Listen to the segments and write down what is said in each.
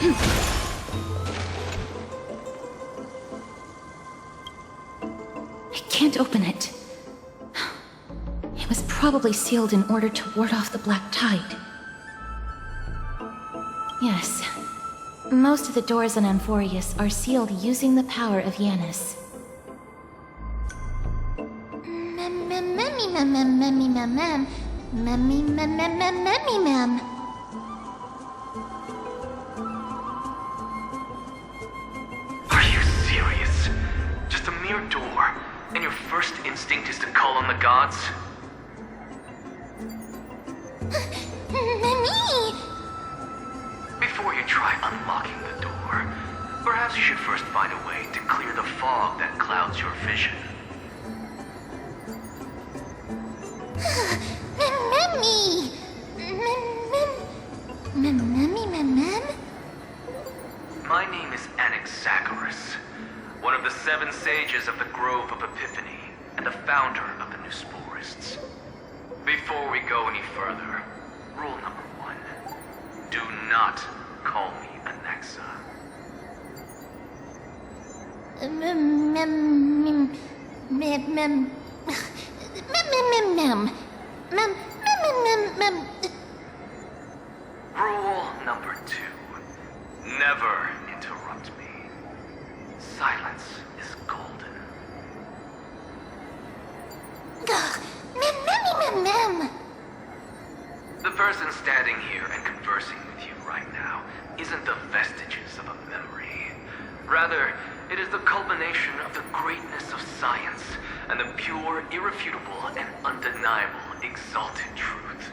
I can't open it. It was probably sealed in order to ward off the black tide. Yes. Most of the doors in Amphorius are sealed using the power of Yanis. Are you serious? Just a mere door, and your first instinct is to call on the gods? Before you try unlocking the door, perhaps you should first find a way to clear the fog that clouds your vision. My name is Anaxagoras, one of the 7 sages of the Grove of Epiphany, and the founder of the New Sporists. Before we go any further, rule number 1. Do not call me Anaxa. Rule number 2. Never interrupt me. Silence is golden. The person standing here and conversing with you right now isn't the vestiges of a memory. Rather, it is the culmination of the greatness of science and the pure, irrefutable, and undeniable exalted truth.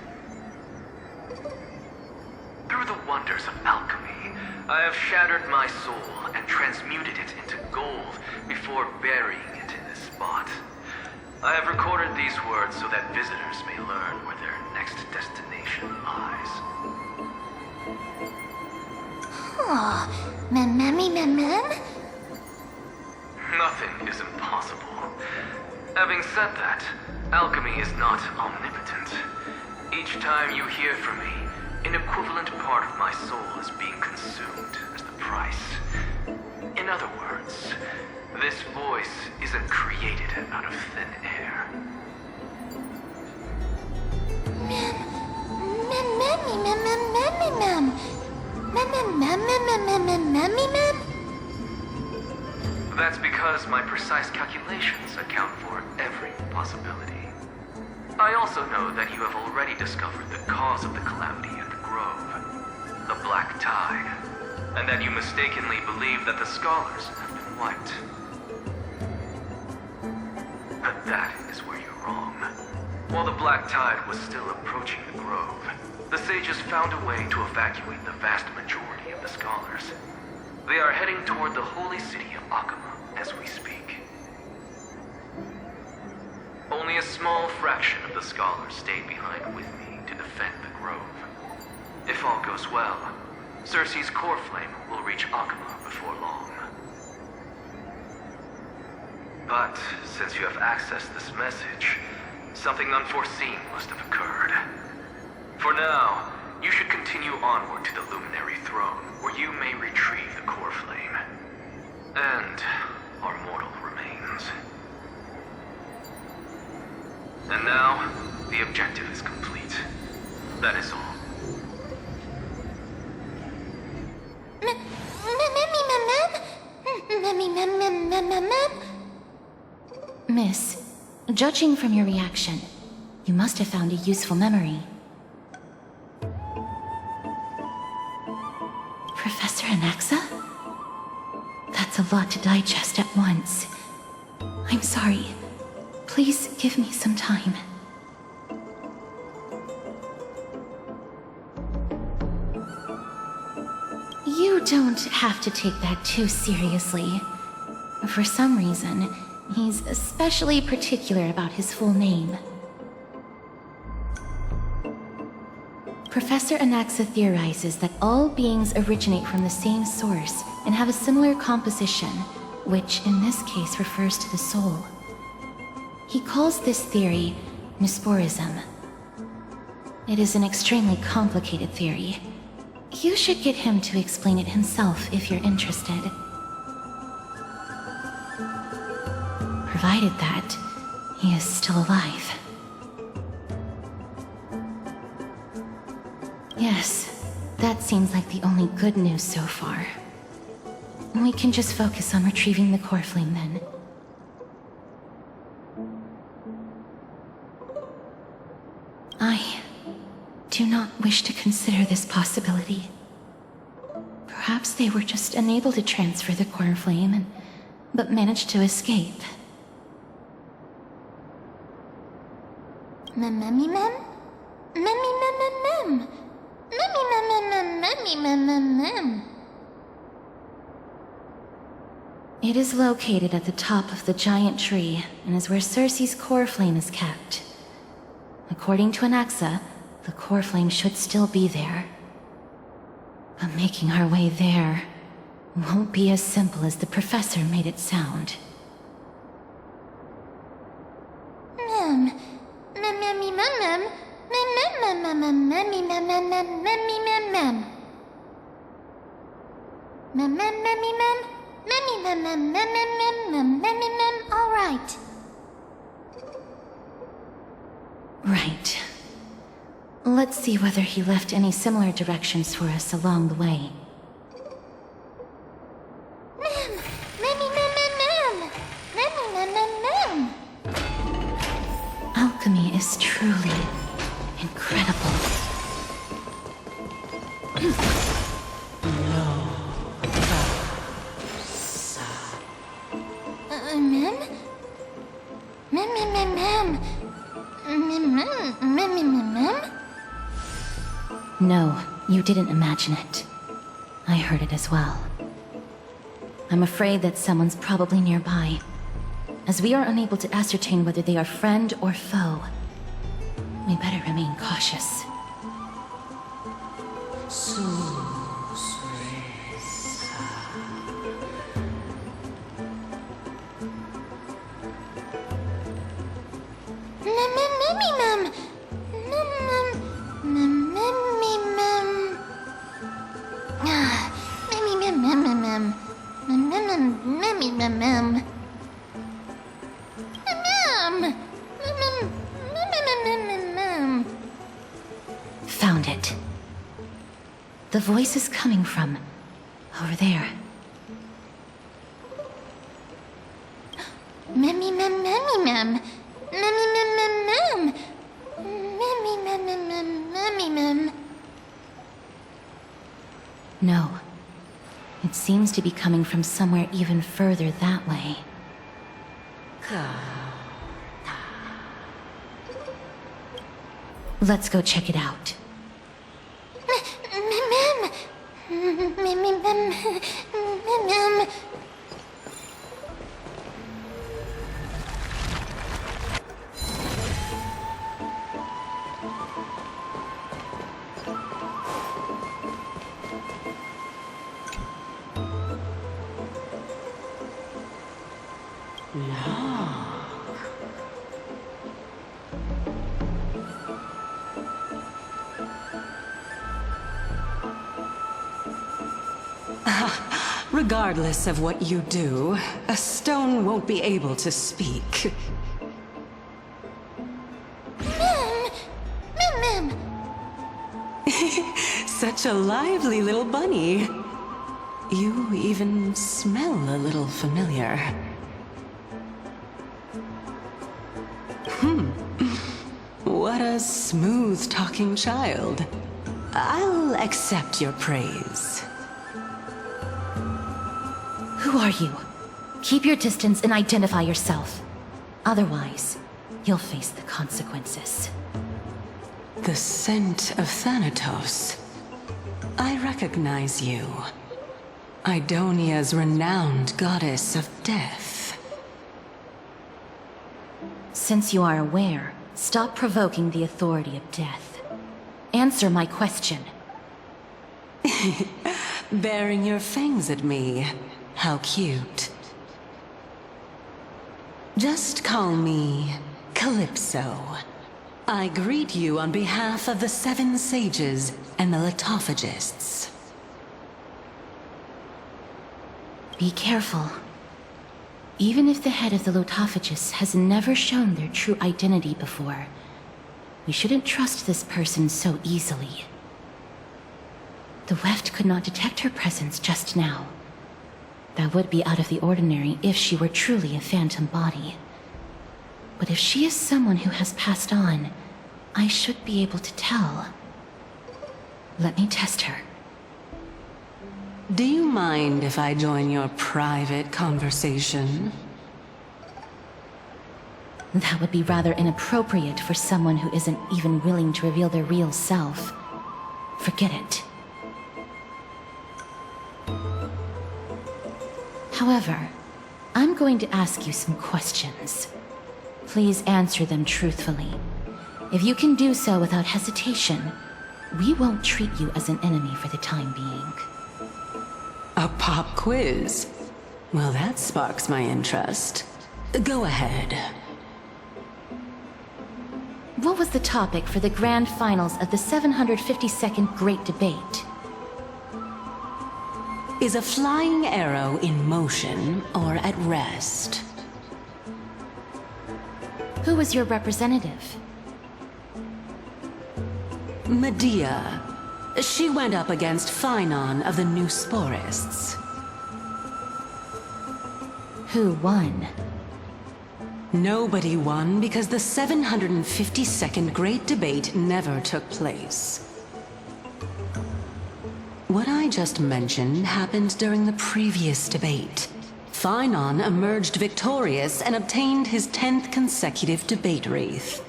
Through the wonders of alchemy, I have shattered my soul and transmuted it into gold before burying it in this spot. I have recorded these words so that visitors may learn where their next destination lies. Nothing is impossible. Having said that, alchemy is not omnipotent. Each time you hear from me, an equivalent part of my soul is being consumed as the price. In other words, this voice isn't created out of thin air. That's because my precise calculations account for every possibility. I also know that you have already discovered the cause of the calamity at the Grove, the Black Tide, and that you mistakenly believe that the scholars have been wiped. But that is where you're wrong. While the Black Tide was still approaching the Grove, the sages found a way to evacuate the vast majority of the scholars. They are heading toward the holy city of Akama as we speak. Only a small fraction of the scholars stayed behind with me to defend the Grove. If all goes well, Circe's core flame will reach Akama before long. But since you have accessed this message, something unforeseen must have occurred. For now, you should continue onward to the Luminary Throne, where you may retrieve the core flame. And our mortal remains. And now, the objective is complete. That is all. Miss, judging from your reaction, you must have found a useful memory. Professor Anaxa? That's a lot to digest at once. I'm sorry. Please give me some time. You don't have to take that too seriously. For some reason, he's especially particular about his full name. Professor Anaxa theorizes that all beings originate from the same source and have a similar composition, which in this case refers to the soul. He calls this theory Neusporism. It is an extremely complicated theory. You should get him to explain it himself if you're interested. Provided that he is still alive. Yes, that seems like the only good news so far. We can just focus on retrieving the core flame then. I do not wish to consider this possibility. Perhaps they were just unable to transfer the core flame, but managed to escape. It is located at the top of the giant tree and is where Circe's core flame is kept. According to Anaxa, the core flame should still be there. But making our way there won't be as simple as the professor made it sound. All right. Right. Let's see whether he left any similar directions for us along the way. Alchemy is truly incredible. No, you didn't imagine it. I heard it as well. I'm afraid that someone's probably nearby, as we are unable to ascertain whether they are friend or foe. We better remain cautious. Found it. The voice is coming from over there. No. It seems to be coming from somewhere even further that way. Let's go check it out. Regardless of what you do, a stone won't be able to speak. Such a lively little bunny. You even smell a little familiar. What a smooth-talking child. I'll accept your praise. Who are you? Keep your distance and identify yourself. Otherwise, you'll face the consequences. The scent of Thanatos. I recognize you. Idonia's renowned goddess of death. Since you are aware, stop provoking the authority of death. Answer my question. Baring your fangs at me. How cute. Just call me Calypso. I greet you on behalf of the 7 sages and the litophagists. Be careful. Even if the head of the litophagists has never shown their true identity before, we shouldn't trust this person so easily. The weft could not detect her presence just now. That would be out of the ordinary if she were truly a phantom body. But if she is someone who has passed on, I should be able to tell. Let me test her. Do you mind if I join your private conversation? That would be rather inappropriate for someone who isn't even willing to reveal their real self. Forget it. However, I'm going to ask you some questions. Please answer them truthfully. If you can do so without hesitation, we won't treat you as an enemy for the time being. A pop quiz? Well, that sparks my interest. Go ahead. What was the topic for the grand finals of the 752nd Great Debate? Is a flying arrow in motion or at rest? Who was your representative? Medea. She went up against Phynon of the New Sporists. Who won? Nobody won because the 752nd Great Debate never took place. What I just mentioned happened during the previous debate. Phynon emerged victorious and obtained his 10th consecutive debate wreath.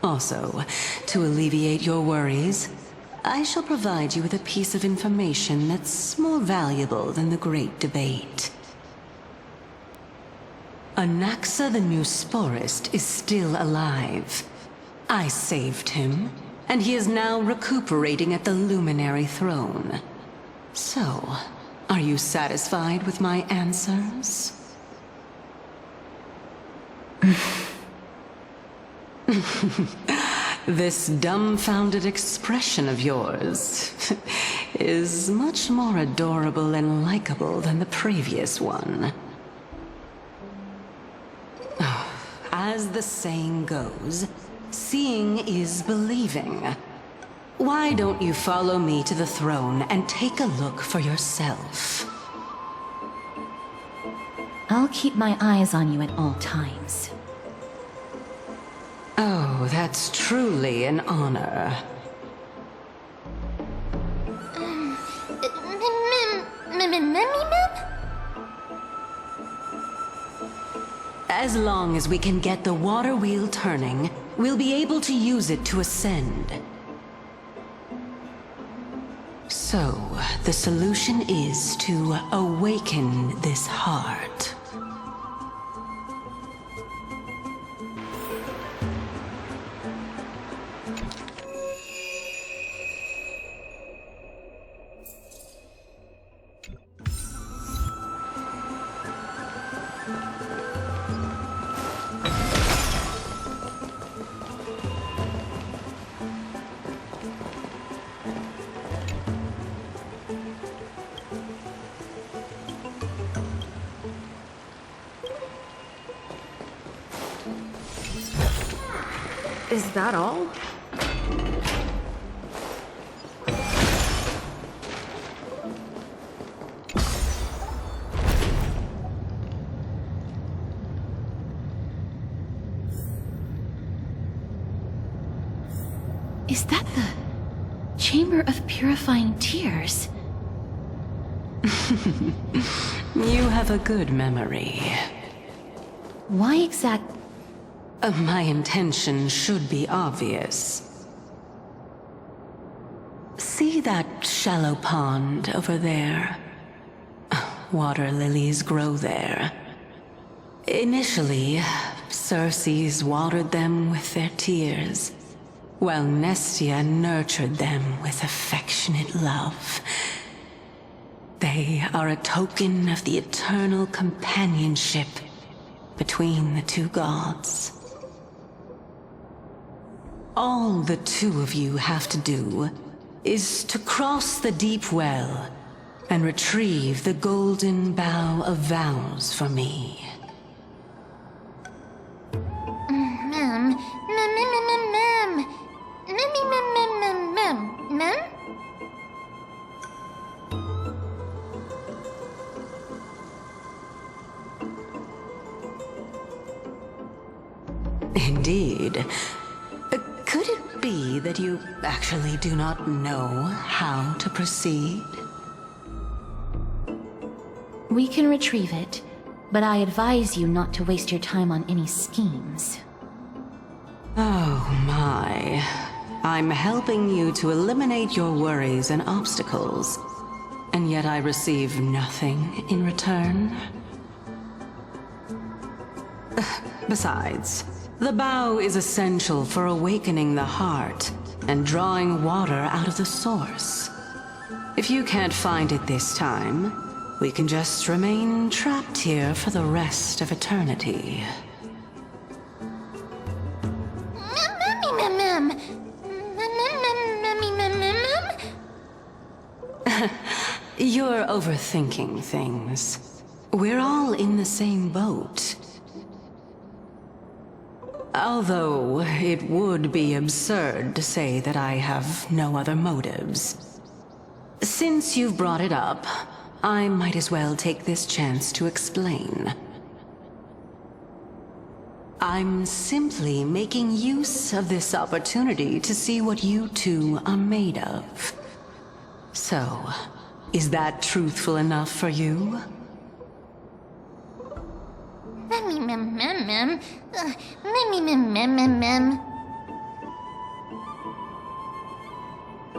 Also, to alleviate your worries, I shall provide you with a piece of information that's more valuable than the Great Debate. Anaxa the New Sporist is still alive. I saved him, and he is now recuperating at the Luminary Throne. So, are you satisfied with my answers? This dumbfounded expression of yours is much more adorable and likable than the previous one. As the saying goes, seeing is believing. Why don't you follow me to the throne and take a look for yourself? I'll keep my eyes on you at all times. Oh, that's truly an honor. As long as we can get the water wheel turning, we'll be able to use it to ascend. So, the solution is to awaken this heart. Is that all? Is that the Chamber of Purifying Tears? You have a good memory. Why exact... My intention should be obvious. See that shallow pond over there? Water lilies grow there. Initially, Circes watered them with their tears, while Nestia nurtured them with affectionate love. They are a token of the eternal companionship between the two gods. All the two of you have to do is to cross the deep well and retrieve the golden bough of vows for me. Mem. Indeed. Could it be that you actually do not know how to proceed? We can retrieve it, but I advise you not to waste your time on any schemes. Oh my. I'm helping you to eliminate your worries and obstacles, and yet I receive nothing in return? Besides, the bow is essential for awakening the heart and drawing water out of the source. If you can't find it this time, we can just remain trapped here for the rest of eternity. You're overthinking things. We're all in the same boat. Although it would be absurd to say that I have no other motives. Since you've brought it up, I might as well take this chance to explain. I'm simply making use of this opportunity to see what you two are made of. So, is that truthful enough for you?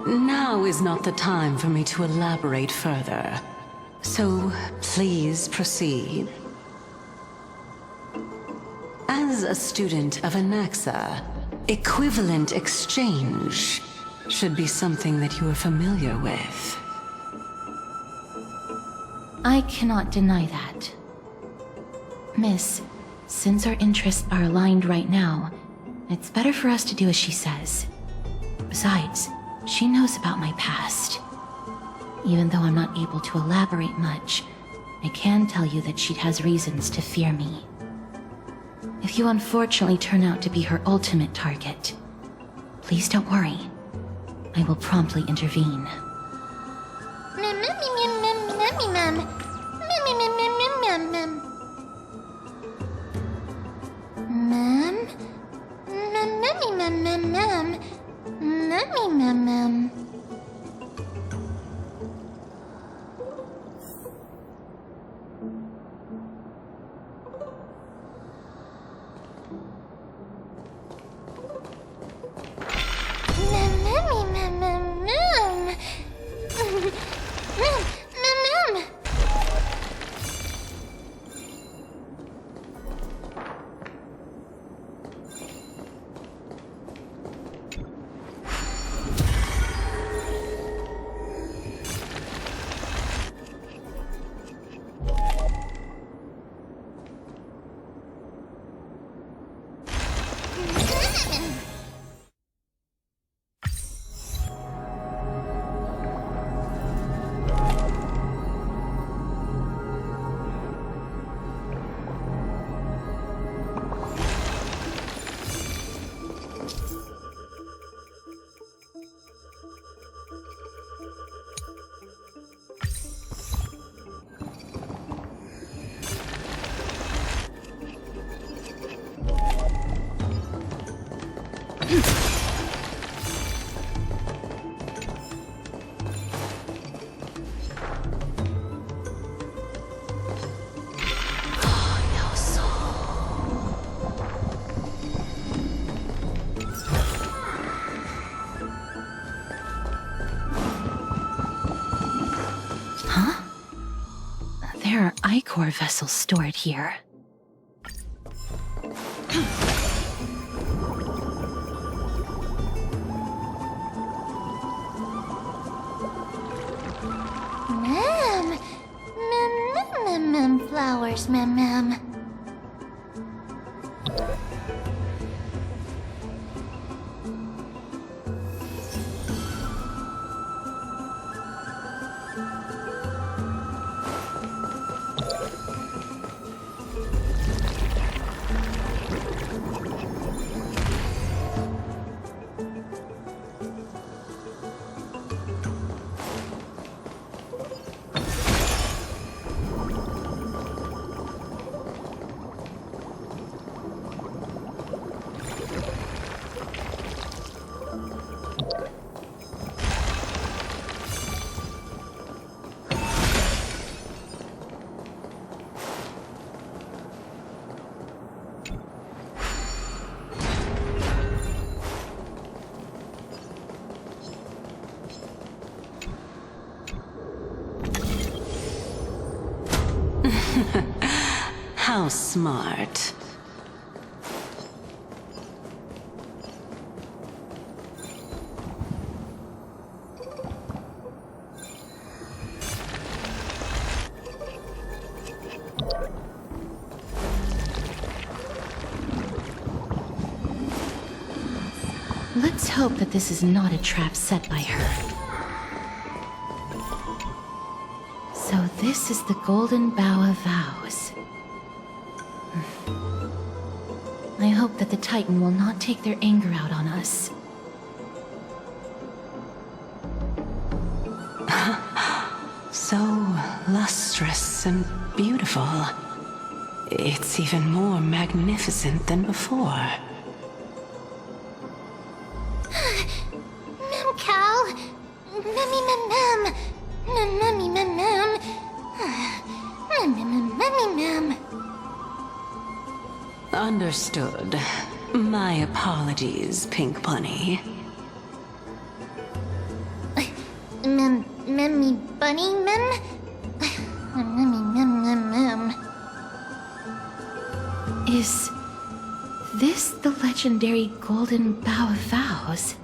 Now is not the time for me to elaborate further. So, please proceed. As a student of Anaxa, equivalent exchange should be something that you are familiar with. I cannot deny that. Miss, since our interests are aligned right now, it's better for us to do as she says. Besides, she knows about my past. Even though I'm not able to elaborate much, I can tell you that she has reasons to fear me. If you unfortunately turn out to be her ultimate target, please don't worry. I will promptly intervene. There are Ichor vessels stored here. Flowers, ma'am. How smart. Let's hope that this is not a trap set by her. So this is the Golden Bough of Vows. I hope that the Titan will not take their anger out on us. So lustrous and beautiful. It's even more magnificent than before. Cal, mem, mem. Understood. My apologies, Pink Bunny. Memmy bunny, mem? Mem. Is this the legendary Golden Bough of Vows?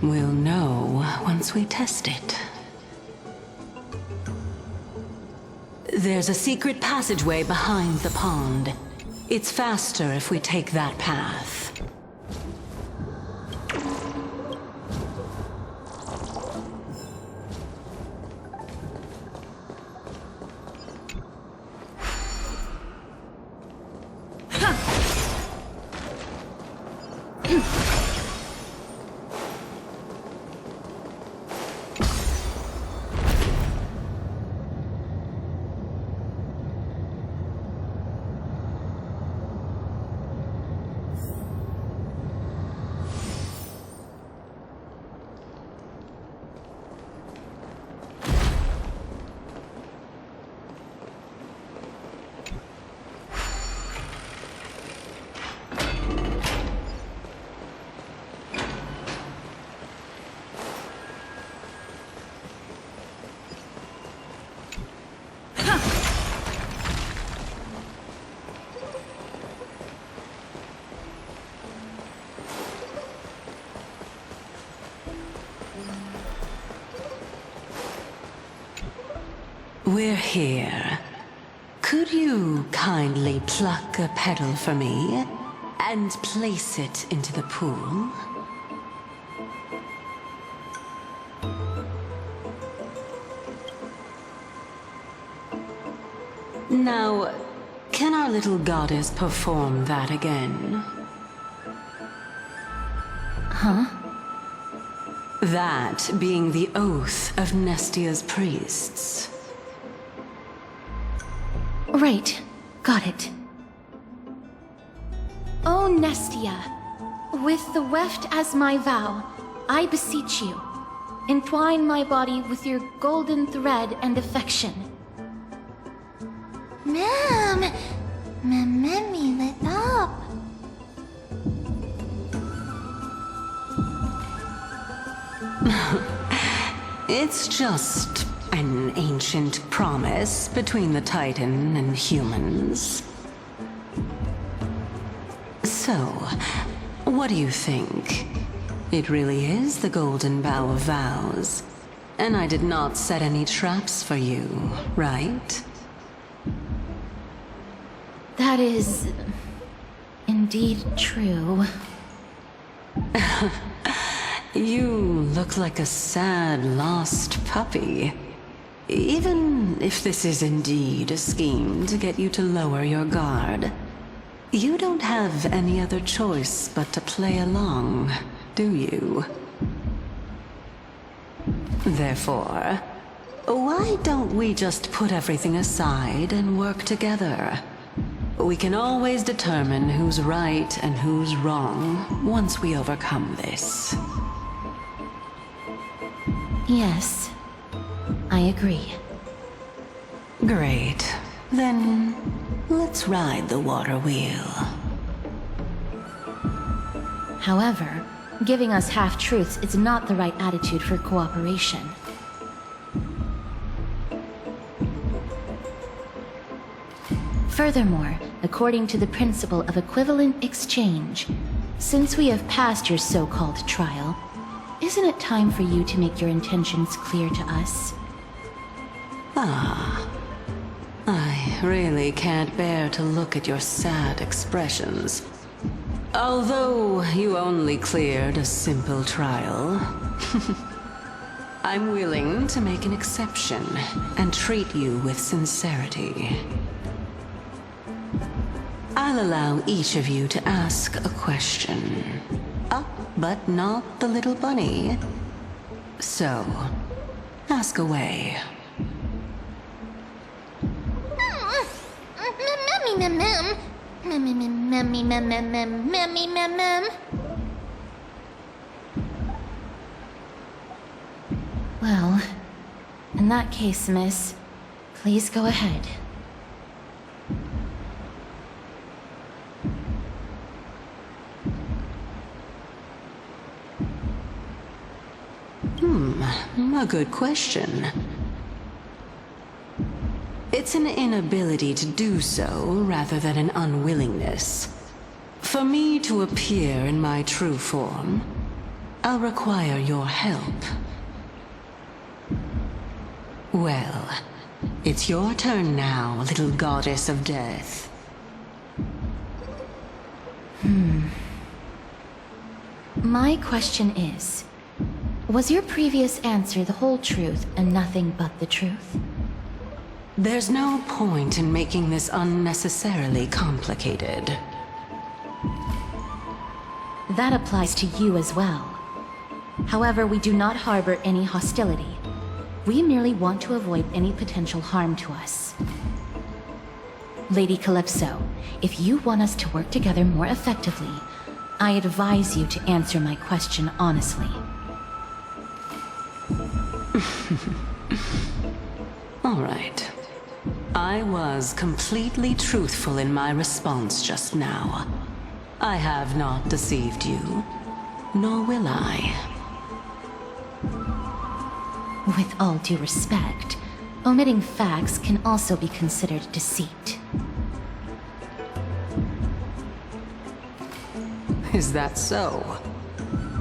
We'll know once we test it. There's a secret passageway behind the pond. It's faster if we take that path. We're here. Could you kindly pluck a petal for me and place it into the pool? Now, can our little goddess perform that again? Huh? That being the oath of Nestia's priests. Right. Got it. O Nestia, with the weft as my vow, I beseech you, entwine my body with your golden thread and affection. Mem, memmy lit up. It's just an ancient promise between the Titan and humans. So, what do you think? It really is the Golden Bough of Vows. And I did not set any traps for you, right? That is indeed true. You look like a sad, lost puppy. Even if this is indeed a scheme to get you to lower your guard, you don't have any other choice but to play along, do you? Therefore, why don't we just put everything aside and work together? We can always determine who's right and who's wrong once we overcome this. Yes, I agree. Great. Then, let's ride the water wheel. However, giving us half-truths is not the right attitude for cooperation. Furthermore, according to the principle of equivalent exchange, since we have passed your so-called trial, isn't it time for you to make your intentions clear to us? Ah. I really can't bear to look at your sad expressions. Although you only cleared a simple trial, I'm willing to make an exception and treat you with sincerity. I'll allow each of you to ask a question. But not the little bunny. So, ask away. Memmy mem mem. Memmy mem memmy mem mem mem memmy mem mem. Well, in that case, miss, please go ahead. A good question. It's an inability to do so rather than an unwillingness. For me to appear in my true form, I'll require your help. Well, it's your turn now, little goddess of death. My question is, was your previous answer the whole truth and nothing but the truth? There's no point in making this unnecessarily complicated. That applies to you as well. However, we do not harbor any hostility. We merely want to avoid any potential harm to us. Lady Calypso, if you want us to work together more effectively, I advise you to answer my question honestly. All right. I was completely truthful in my response just now. I have not deceived you, nor will I. With all due respect, omitting facts can also be considered deceit. Is that so?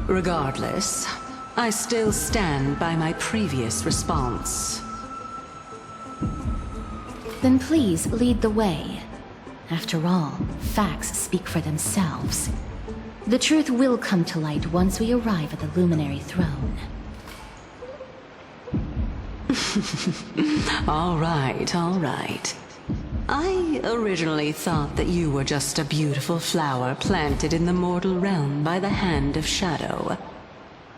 Regardless, I still stand by my previous response. Then please lead the way. After all, facts speak for themselves. The truth will come to light once we arrive at the Luminary Throne. All right, all right. I originally thought that you were just a beautiful flower planted in the mortal realm by the hand of shadow.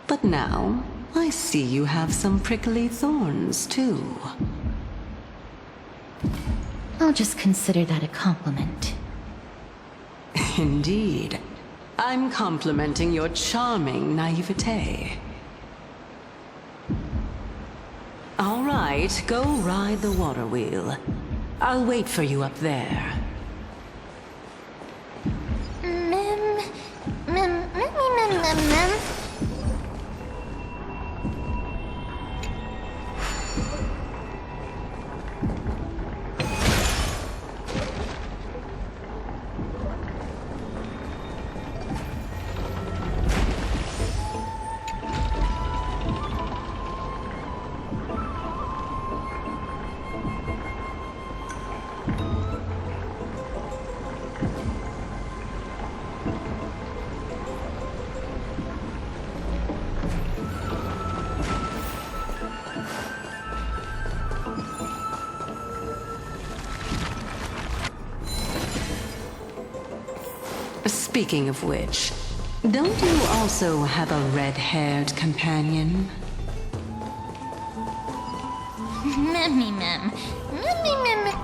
But now, I see you have some prickly thorns, too. I'll just consider that a compliment. Indeed. I'm complimenting your charming naivete. All right, go ride the water wheel. I'll wait for you up there. Mem mem memmy mem mem mem. Speaking of which, don't you also have a red-haired companion? Memmy mem. Memmy mem.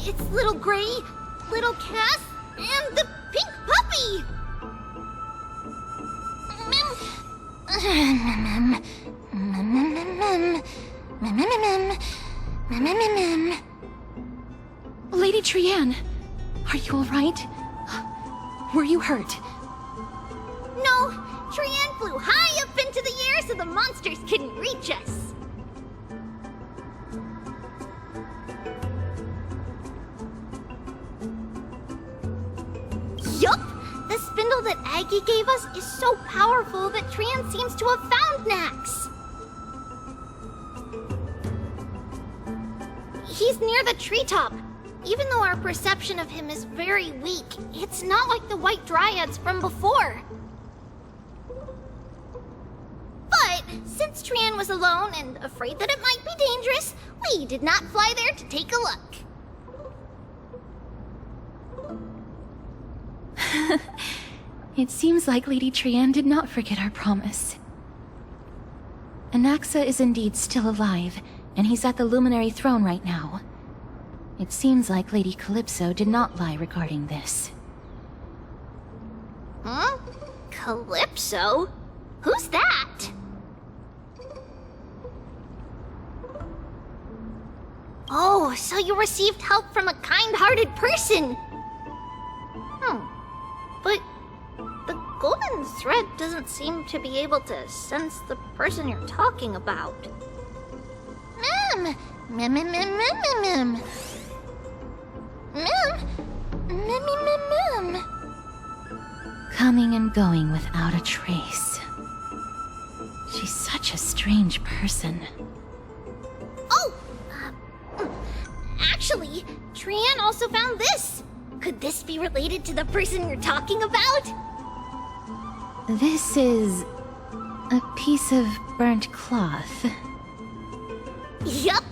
It's little Gray, little Cass, and the pink puppy! Lady Trianne, are you alright? Were you hurt? No, Trianne flew high up into the air so the monsters couldn't reach us. Yup! The spindle that Aggie gave us is so powerful that Trianne seems to have found Nax. He's near the treetop. Even though our perception of him is very weak, it's not like the White Dryads from before. But since Trianne was alone and afraid that it might be dangerous, we did not fly there to take a look. It seems like Lady Trianne did not forget our promise. Anaxa is indeed still alive, and he's at the Luminary Throne right now. It seems like Lady Calypso did not lie regarding this. Huh? Calypso? Who's that? Oh, so you received help from a kind-hearted person. But the golden thread doesn't seem to be able to sense the person you're talking about. Mem! Mem, mem, mem, mem, mem, mem. Mem! Mem, mem, mem, mem. Coming and going without a trace. She's such a strange person. Oh! Actually, Trianne also found this. Could this be related to the person you're talking about? This is a piece of burnt cloth. Yup!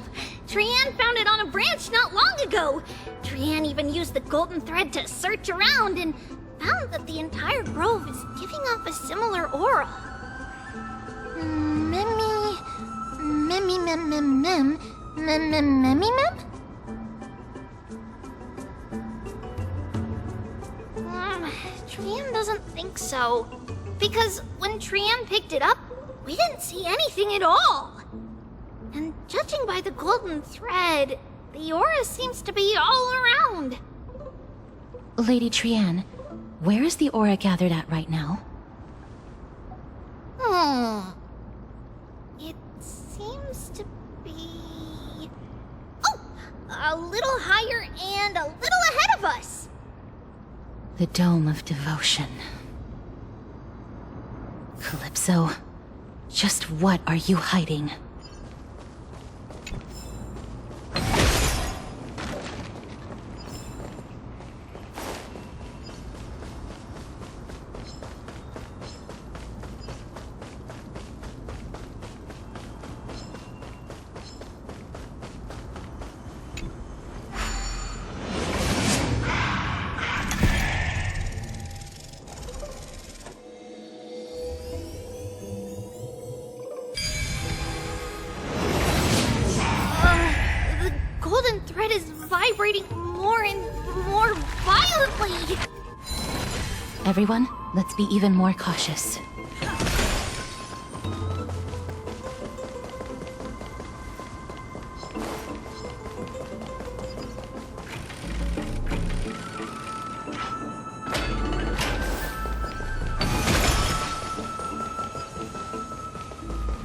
Trianne found it on a branch not long ago. Trianne even used the golden thread to search around and found that the entire grove is giving off a similar aura. Memmy... Memmy mem mem mem... Mem mem memmy mem? Trianne doesn't think so. Because when Trianne picked it up, we didn't see anything at all. And judging by the golden thread, the aura seems to be all around. Lady Trianne, where is the aura gathered at right now? It seems to be... Oh! A little higher and a little ahead of us! The Dome of Devotion. Calypso, just what are you hiding? Vibrating more and more violently! Everyone, let's be even more cautious.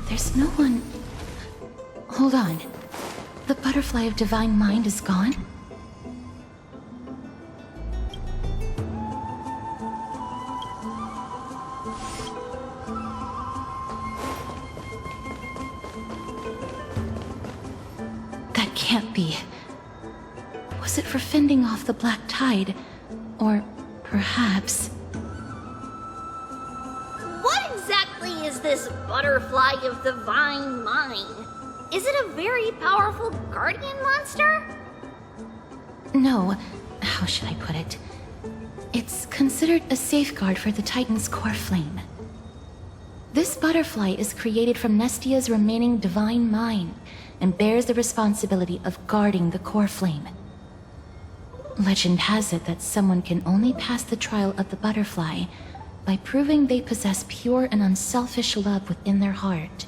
There's no one... Hold on. The butterfly of divine mind is gone? That can't be. Was it for fending off the black tide? Or perhaps... What exactly is this butterfly of divine mind? Is it a very powerful guardian monster? No, how should I put it? It's considered a safeguard for the Titan's core flame. This butterfly is created from Nestia's remaining divine mind and bears the responsibility of guarding the core flame. Legend has it that someone can only pass the trial of the butterfly by proving they possess pure and unselfish love within their heart.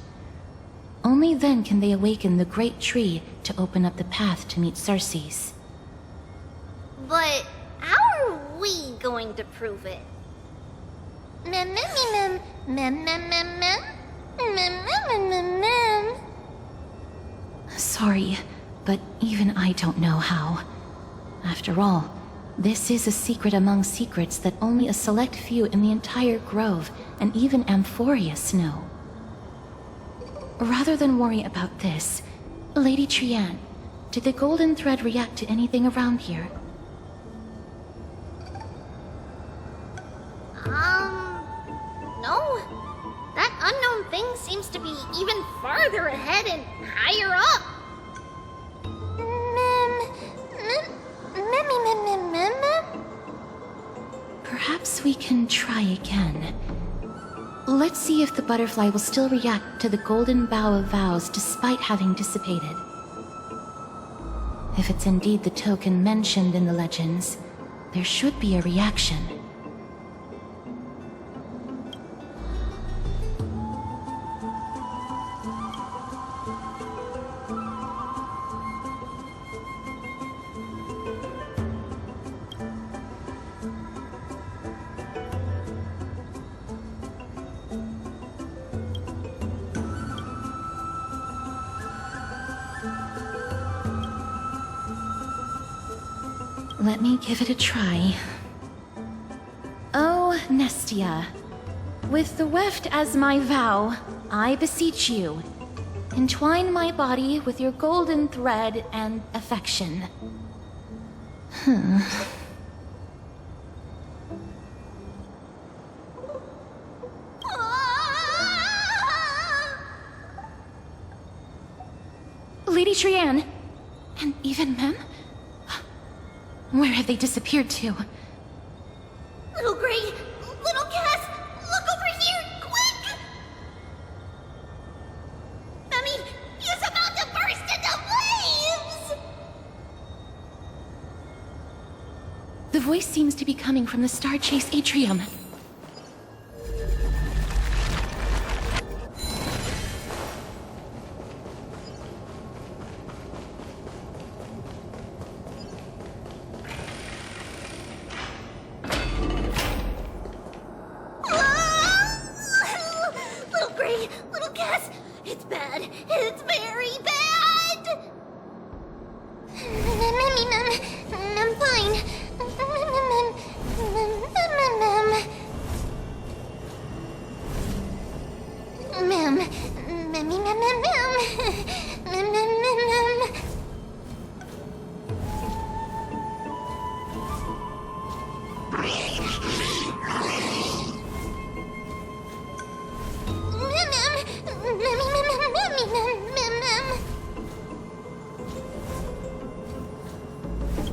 Only then can they awaken the great tree to open up the path to meet Circes. But how are we going to prove it? Mem, mem, mem, mem, mem, mem, mem, mem, mem, mem, mem. Sorry, but even I don't know how. After all, this is a secret among secrets that only a select few in the entire grove and even Amphorius know. Rather than worry about this, Lady Trian, did the golden thread react to anything around here? No. That unknown thing seems to be even farther ahead and higher up. Perhaps we can try again. Let's see if the butterfly will still react to the golden bough of vows despite having dissipated. If it's indeed the token mentioned in the legends, there should be a reaction. Let me give it a try. Oh, Nestia, with the weft as my vow, I beseech you, entwine my body with your golden thread and affection. Lady Trian, and even Mem? Where have they disappeared to? Little Gray, little Cass, look over here, quick! Mummy, he's about to burst into flames! The voice seems to be coming from the Star Chase atrium.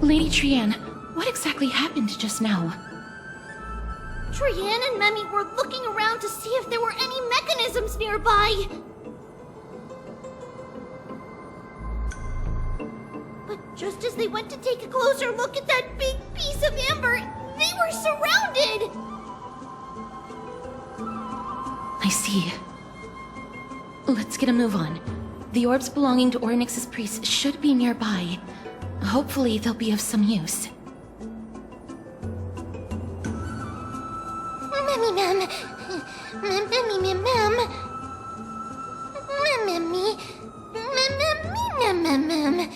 Lady Trian, what exactly happened just now? Trian and Memmy were looking around to see if there were any mechanisms nearby. But just as they went to take a closer look at that big piece of amber, they were surrounded! I see. Let's get a move on. The orbs belonging to Ornyx's priests should be nearby. Hopefully they'll be of some use. Memmy Mem. Memmy Mem Mem. Memmy. Memmy Mem Mem.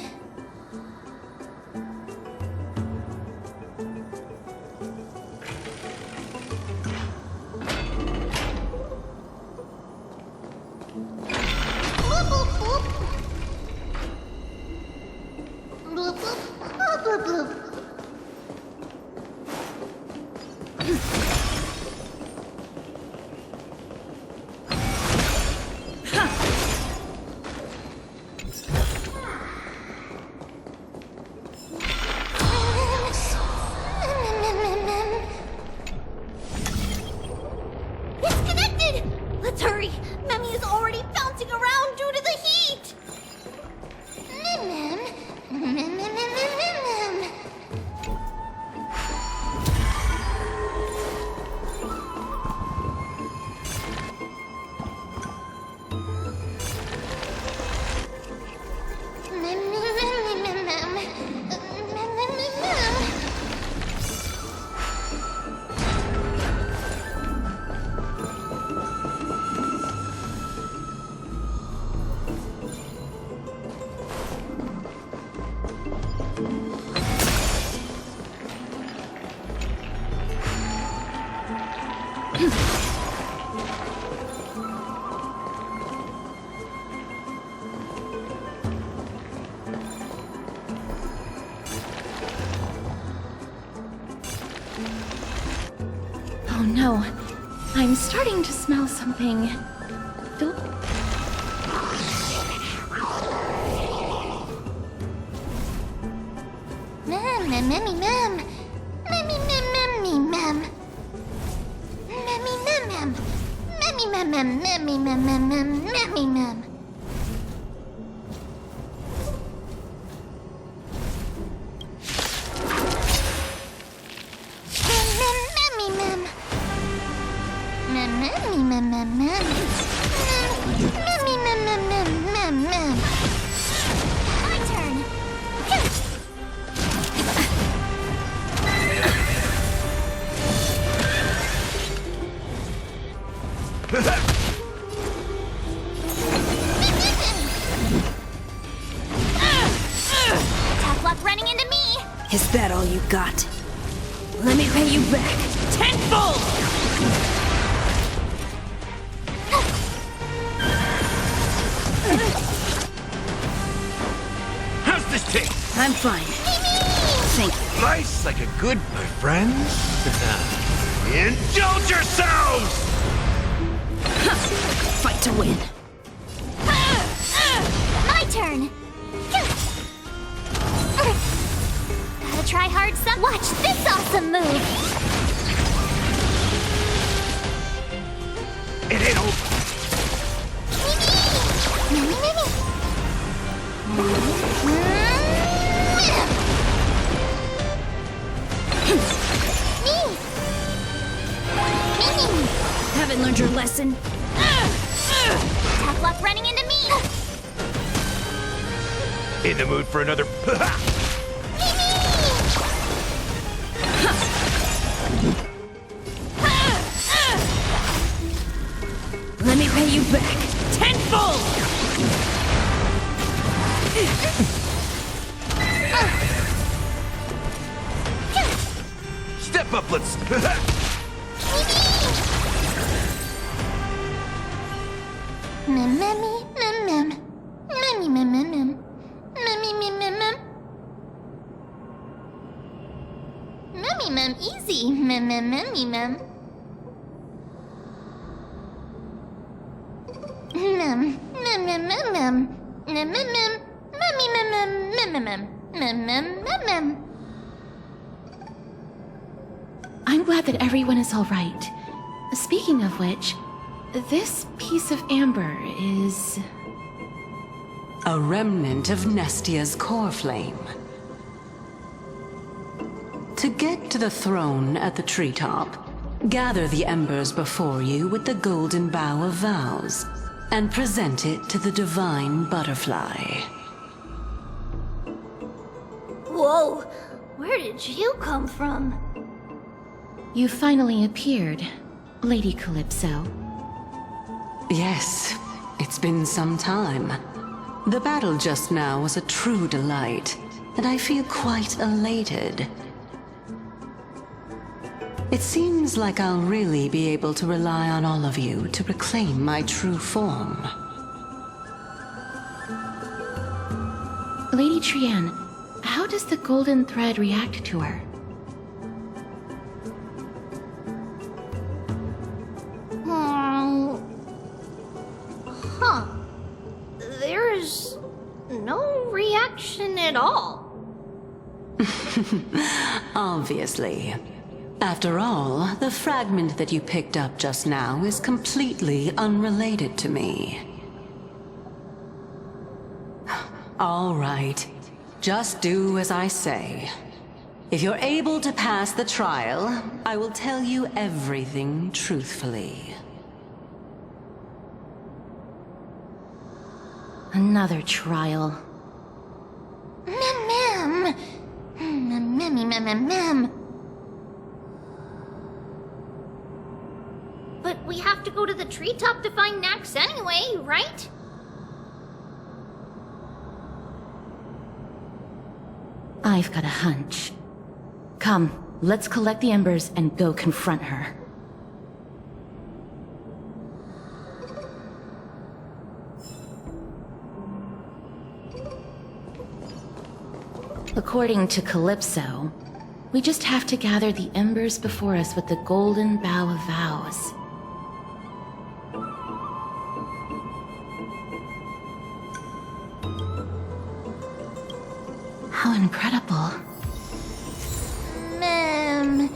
know. I'm starting to smell something. Don't... Mem, mem, mem, mem. Memmy, mem, mem, mem. Memmy, mem, mem. Memmy, mem, mem, memmy, mem, mem, mem, memmy, mem. Is that all you got? Let me pay you back tenfold! How's this taste? I'm fine. Thank you. Nice like a good, my friends. Indulge yourselves! Fight to win. My turn. Gotta try hard some. Watch this awesome move. It ain't over. Mimi, Mimi. Haven't learned your lesson? Attack luck running into me. In the mood for another. Let me pay you back tenfold! Step up, let's. Mem, memmy, mem, mem. Memmy, mem, mem, mem. Memmy, mem, mem, mem. Memmy, mem, easy. Mem, mem, memmy, mem. Mem, mem, mem, mem, mem. Mem, mem, mem. Memmy, mem, mem, mem, mem, mem. Mem, mem, mem, mem. I'm glad that everyone is all right. Speaking of which, this piece of amber is... A remnant of Nestia's core flame. To get to the throne at the treetop, gather the embers before you with the golden bough of vows, and present it to the divine butterfly. Whoa, where did you come from? You finally appeared, Lady Calypso. Yes, it's been some time. The battle just now was a true delight, and I feel quite elated. It seems like I'll really be able to rely on all of you to reclaim my true form. Lady Trienne, how does the golden thread react to her? Huh. There's no reaction at all. Obviously. After all, the fragment that you picked up just now is completely unrelated to me. All right. Just do as I say. If you're able to pass the trial, I will tell you everything truthfully. Another trial. Mem. Memmy, mem, mem, mem. But we have to go to the treetop to find Nax anyway, right? I've got a hunch. Come, let's collect the embers and go confront her. According to Calypso, We just have to gather the embers before us with the golden bough of vows. How incredible. Mem.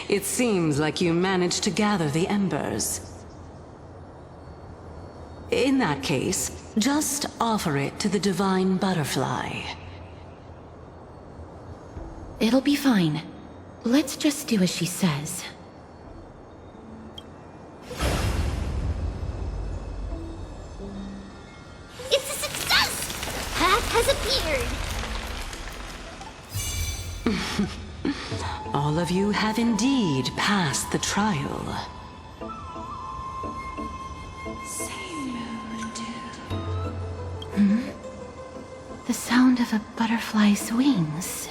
It seems like you managed to gather the embers. In that case, just offer it to the divine butterfly. It'll be fine. Let's just do as she says. It's a success! Path has appeared! All of you have indeed passed the trial. The sound of a butterfly's wings.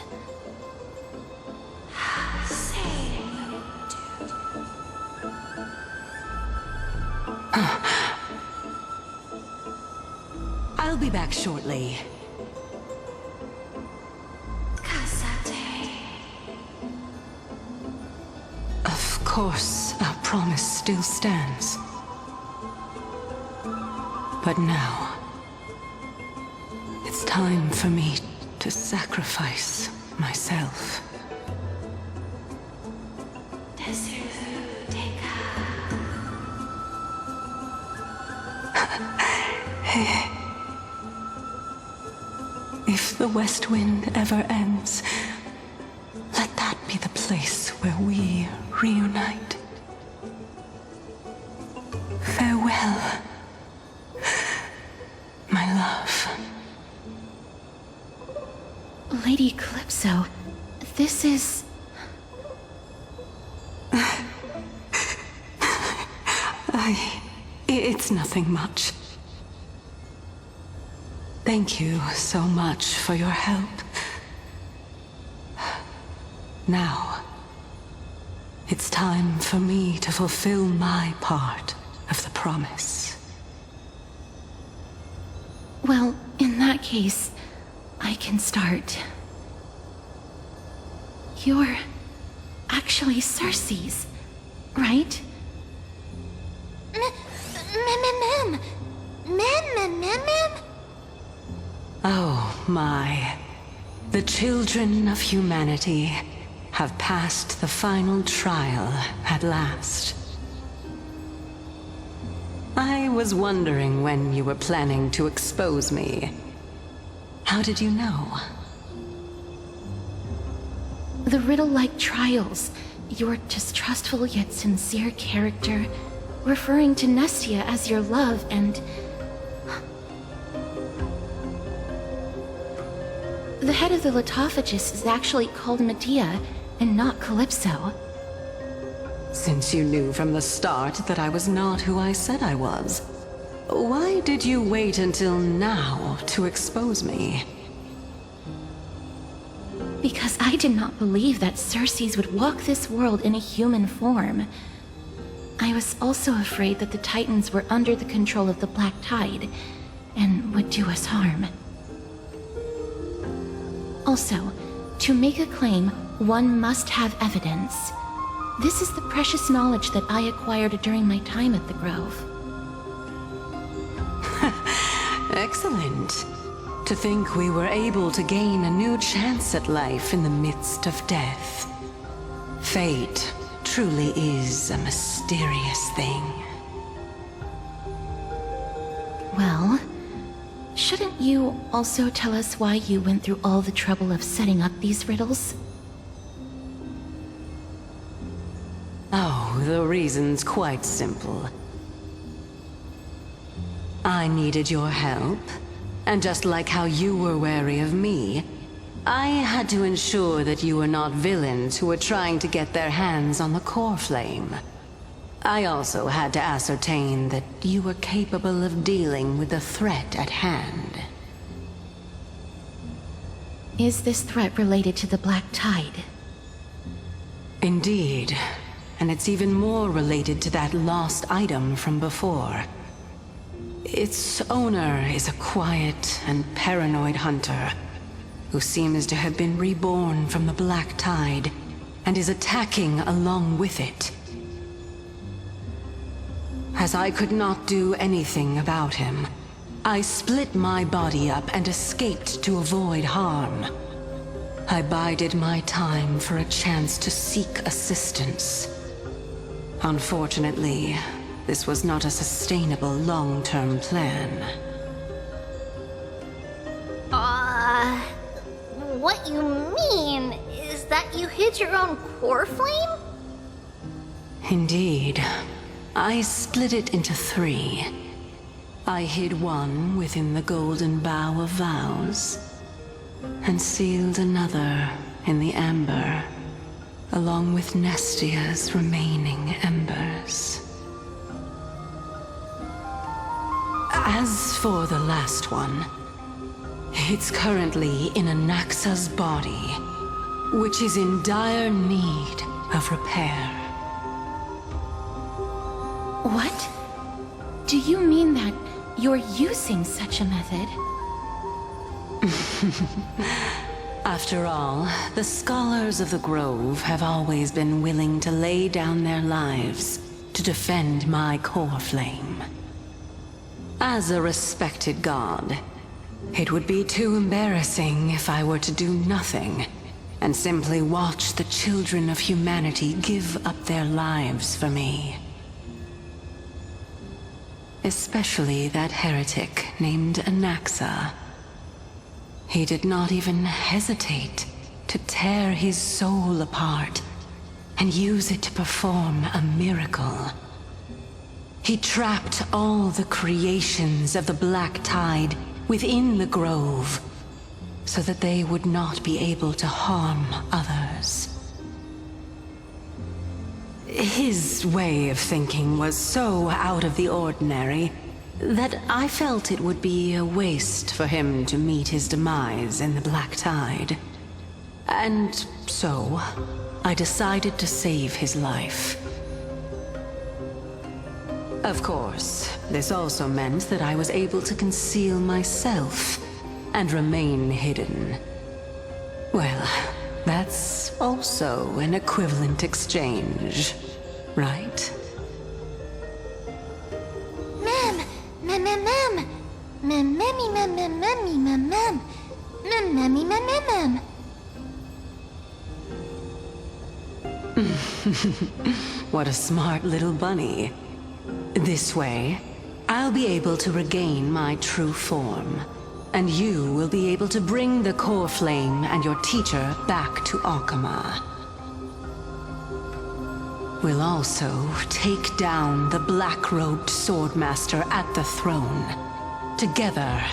I'll be back shortly. Of course, our promise still stands. But now, it's time for me to sacrifice myself. If the West Wind ever ends, let that be the place where we reunite. Farewell, my love. Lady Calypso, this is... It's nothing much. Thank you so much for your help. Now, it's time for me to fulfill my part of the promise. Well, in that case, I can start. You're actually Cersei's, right? Mem. Oh my. The children of humanity have passed the final trial at last. I was wondering when you were planning to expose me. How did you know? The riddle-like trials, your distrustful yet sincere character, referring to Nestia as your love, and... The head of the Litophagus is actually called Medea, and not Calypso. Since you knew from the start that I was not who I said I was, why did you wait until now to expose me? Because I did not believe that Cersei's would walk this world in a human form. I was also afraid that the Titans were under the control of the Black Tide, and would do us harm. Also, to make a claim, one must have evidence. This is the precious knowledge that I acquired during my time at the Grove. Excellent. To think we were able to gain a new chance at life in the midst of death. Fate truly is a mysterious thing. Well, shouldn't you also tell us why you went through all the trouble of setting up these riddles? Oh, the reason's quite simple. I needed your help, and just like how you were wary of me, I had to ensure that you were not villains who were trying to get their hands on the core flame. I also had to ascertain that you were capable of dealing with the threat at hand. Is this threat related to the Black Tide? Indeed, and it's even more related to that lost item from before. Its owner is a quiet and paranoid hunter who seems to have been reborn from the Black Tide and is attacking along with it. As I could not do anything about him, I split my body up and escaped to avoid harm. I bided my time for a chance to seek assistance. Unfortunately, this was not a sustainable long-term plan. What you mean is that you hid your own core flame? Indeed. I split it into 3. I hid one within the Golden Bough of Vows, and sealed another in the Amber, along with Nestia's remaining embers. As for the last one, it's currently in Anaxa's body, which is in dire need of repair. What? Do you mean that you're using such a method? After all, the scholars of the Grove have always been willing to lay down their lives to defend my core flame. As a respected god, it would be too embarrassing if I were to do nothing and simply watch the children of humanity give up their lives for me. Especially that heretic named Anaxa. He did not even hesitate to tear his soul apart and use it to perform a miracle. He trapped all the creations of the Black Tide within the Grove so that they would not be able to harm others. His way of thinking was so out of the ordinary that I felt it would be a waste for him to meet his demise in the Black Tide. And so, I decided to save his life. Of course, this also meant that I was able to conceal myself and remain hidden. Well, that's also an equivalent exchange, right? What a smart little bunny. This way, I'll be able to regain my true form, and you will be able to bring the core flame and your teacher back to Akama. We'll also take down the black-robed swordmaster at the throne, together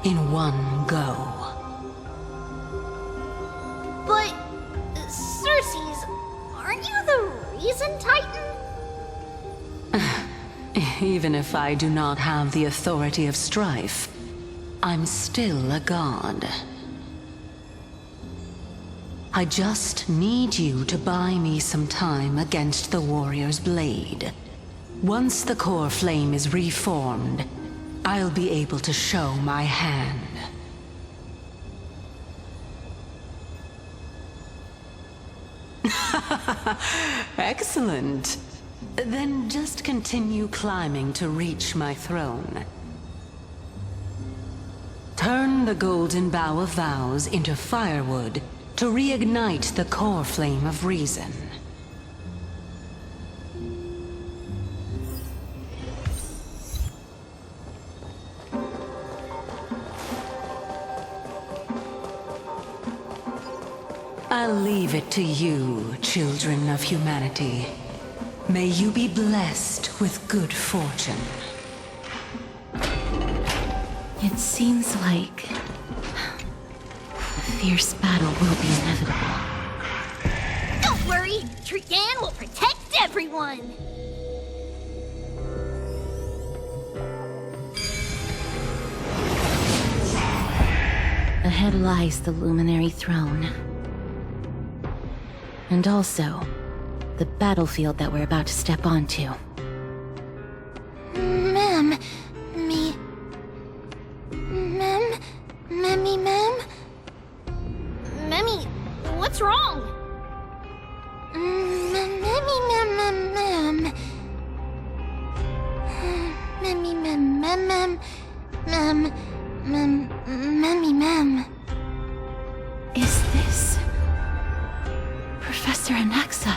in one go. But, Circes, aren't you the reason Titan? Even if I do not have the authority of strife, I'm still a god. I just need you to buy me some time against the warrior's blade. Once the core flame is reformed, I'll be able to show my hand. Excellent. Then just continue climbing to reach my throne. Turn the golden bough of vows into firewood to reignite the core flame of reason. I'll leave it to you, children of humanity. May you be blessed with good fortune. It seems like a fierce battle will be inevitable. Don't worry, Trian will protect everyone! Ahead lies the Luminary Throne. And also, the battlefield that we're about to step onto. Ma'am, Ma'am? Memmy, what's wrong? Ma'am. Memmy, ma'am. Is this Professor Anaxa?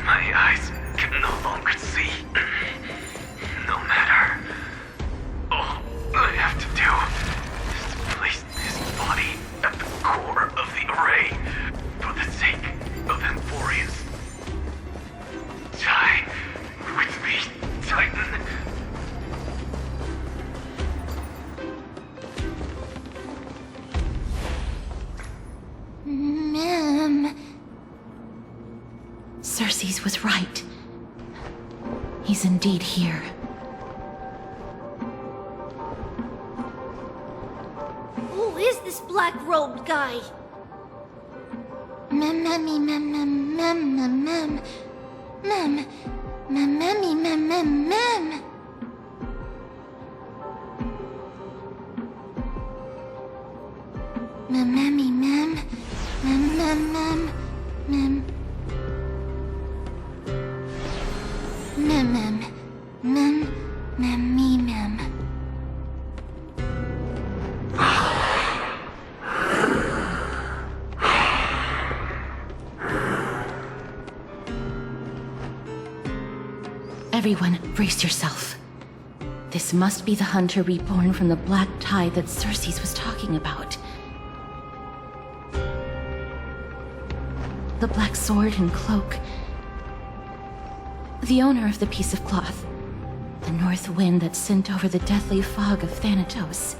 My eyes can no longer see. No matter. All I have to do is to place this body at the core of the array for the sake of Emphorius. Die with me, Titan. Ma'am. Cersei's was right. He's indeed here. Who is this black-robed guy? Memmy, Everyone, brace yourself. This must be the hunter reborn from the black tide that Cersei's was talking about. The black sword and cloak. The owner of the piece of cloth. The north wind that sent over the deathly fog of Thanatos.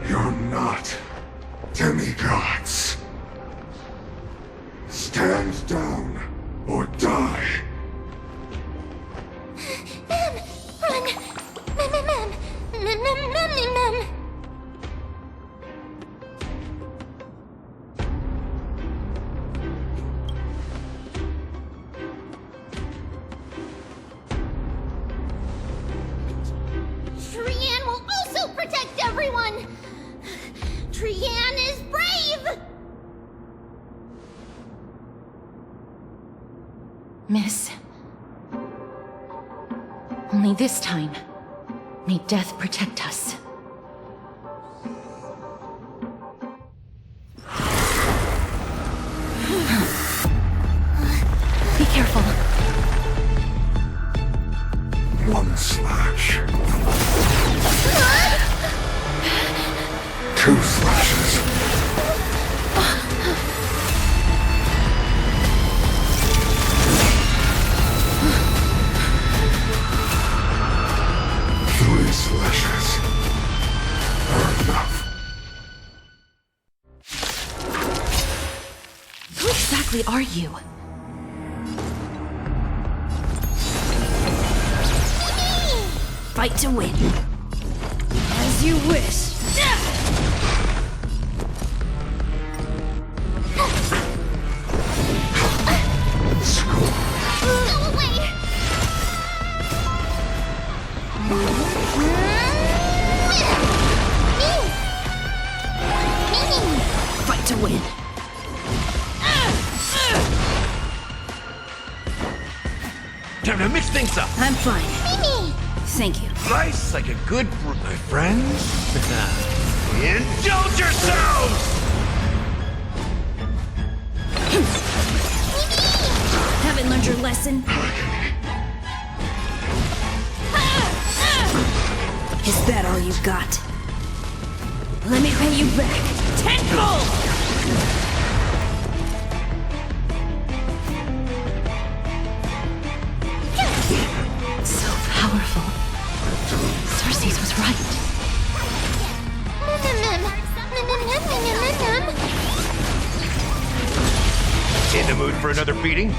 You're not demigods. Stand down or die. Ma'am! Run! Ma'am! Trian will also protect everyone! Trian is brave! Miss. Only this time, may death protect us. Be careful. One slash. Two slashes. Three slashes are enough. Who exactly are you? Fight to win. As you wish. win. Time to mix things up. I'm fine. Thank you. Nice, like a good my friends. Indulge yourselves! Haven't learned your lesson? Is that all you got? Let me pay you back. Tenfold! So powerful. Cersei's was right. In the mood for another beating?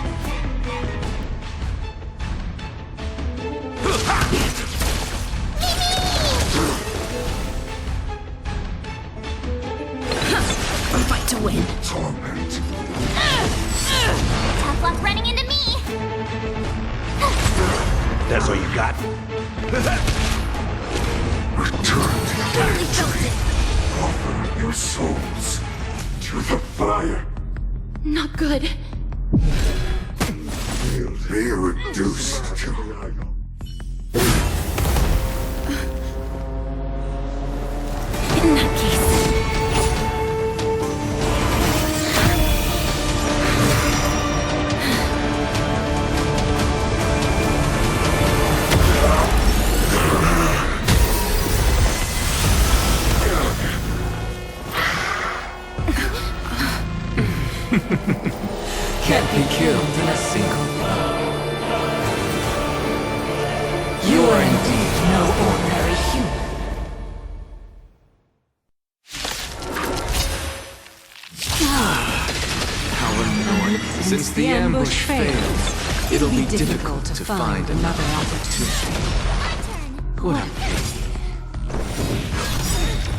Fight to win. Torment. Tough luck running into me. That's all you got? Return to victory. Offer your souls to the fire. Not good. Be reduced to In that case. Can't be killed in a single blow. You are indeed no ordinary human. Since the ambush failed, it'll be difficult to find another opportunity. What a pity.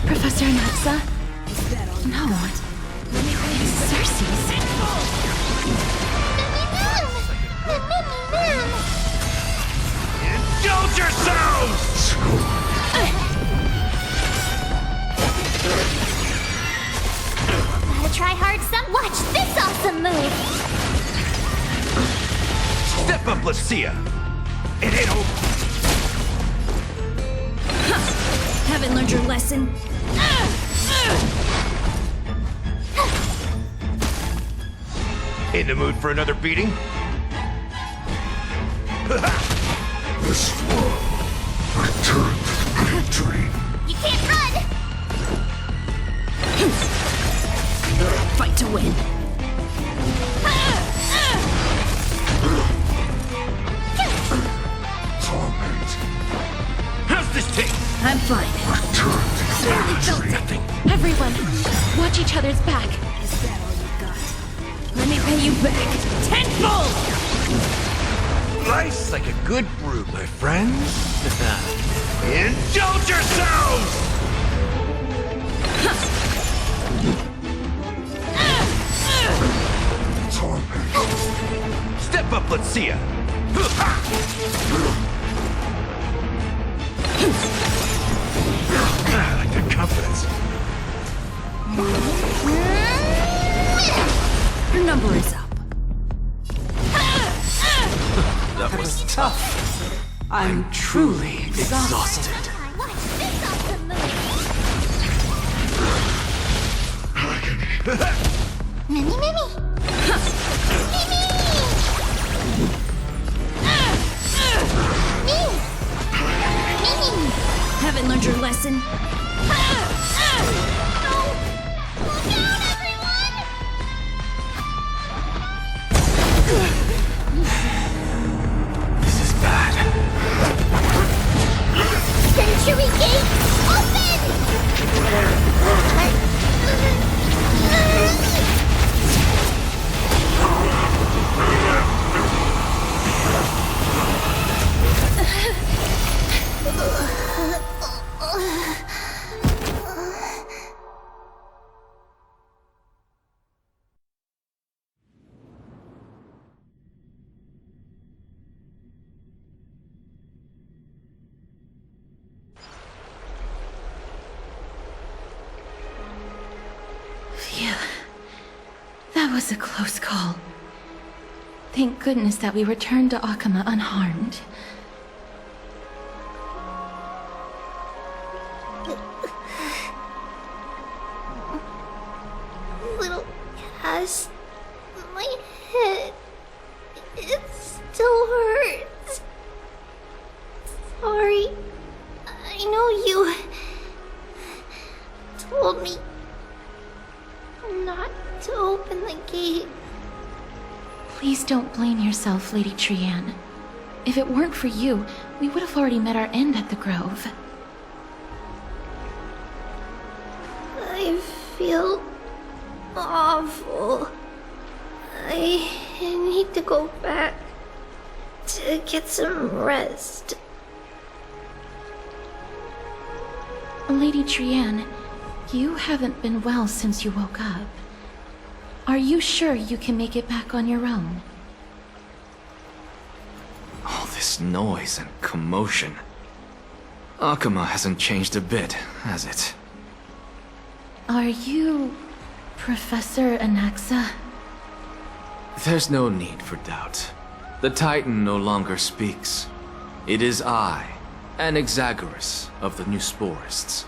Professor Natsa? No. It's Cersei's. Indulge yourselves! Gotta try hard some. Watch this awesome move. Step up, let's see ya. It ain't over. Haven't learned your lesson? In the mood for another beating? this world. Return to victory. You can't run. Fight to win. Torment. How's this taste? I'm fine. Return to victory. Nothing. Everyone, watch each other's back. Is that all you got? Let me pay you back. Tenfold! Nice, like a good brew, my friends. Indulge yourselves! Torment. Step up, let's see ya. I like that confidence. Your number is up. That was tough. I'm truly exhausted. Watch this awesome move. Mini, mini. Mini. Haven't learned your lesson? Look out, everyone! This is bad. Century Gate, open! That was a close call. Thank goodness that we returned to Akama unharmed. Little Cass, my head, it still hurts. Sorry, I know you told me not to open the gate. Please don't blame yourself, Lady Trian. If it weren't for you, we would have already met our end at the Grove. I feel awful. I need to go back to get some rest. Lady Trian, you haven't been well since you woke up. Are you sure you can make it back on your own? All this noise and commotion. Akama hasn't changed a bit, has it? Are you Professor Anaxa? There's no need for doubt. The Titan no longer speaks. It is I, Anaxagoras of the Newsporists.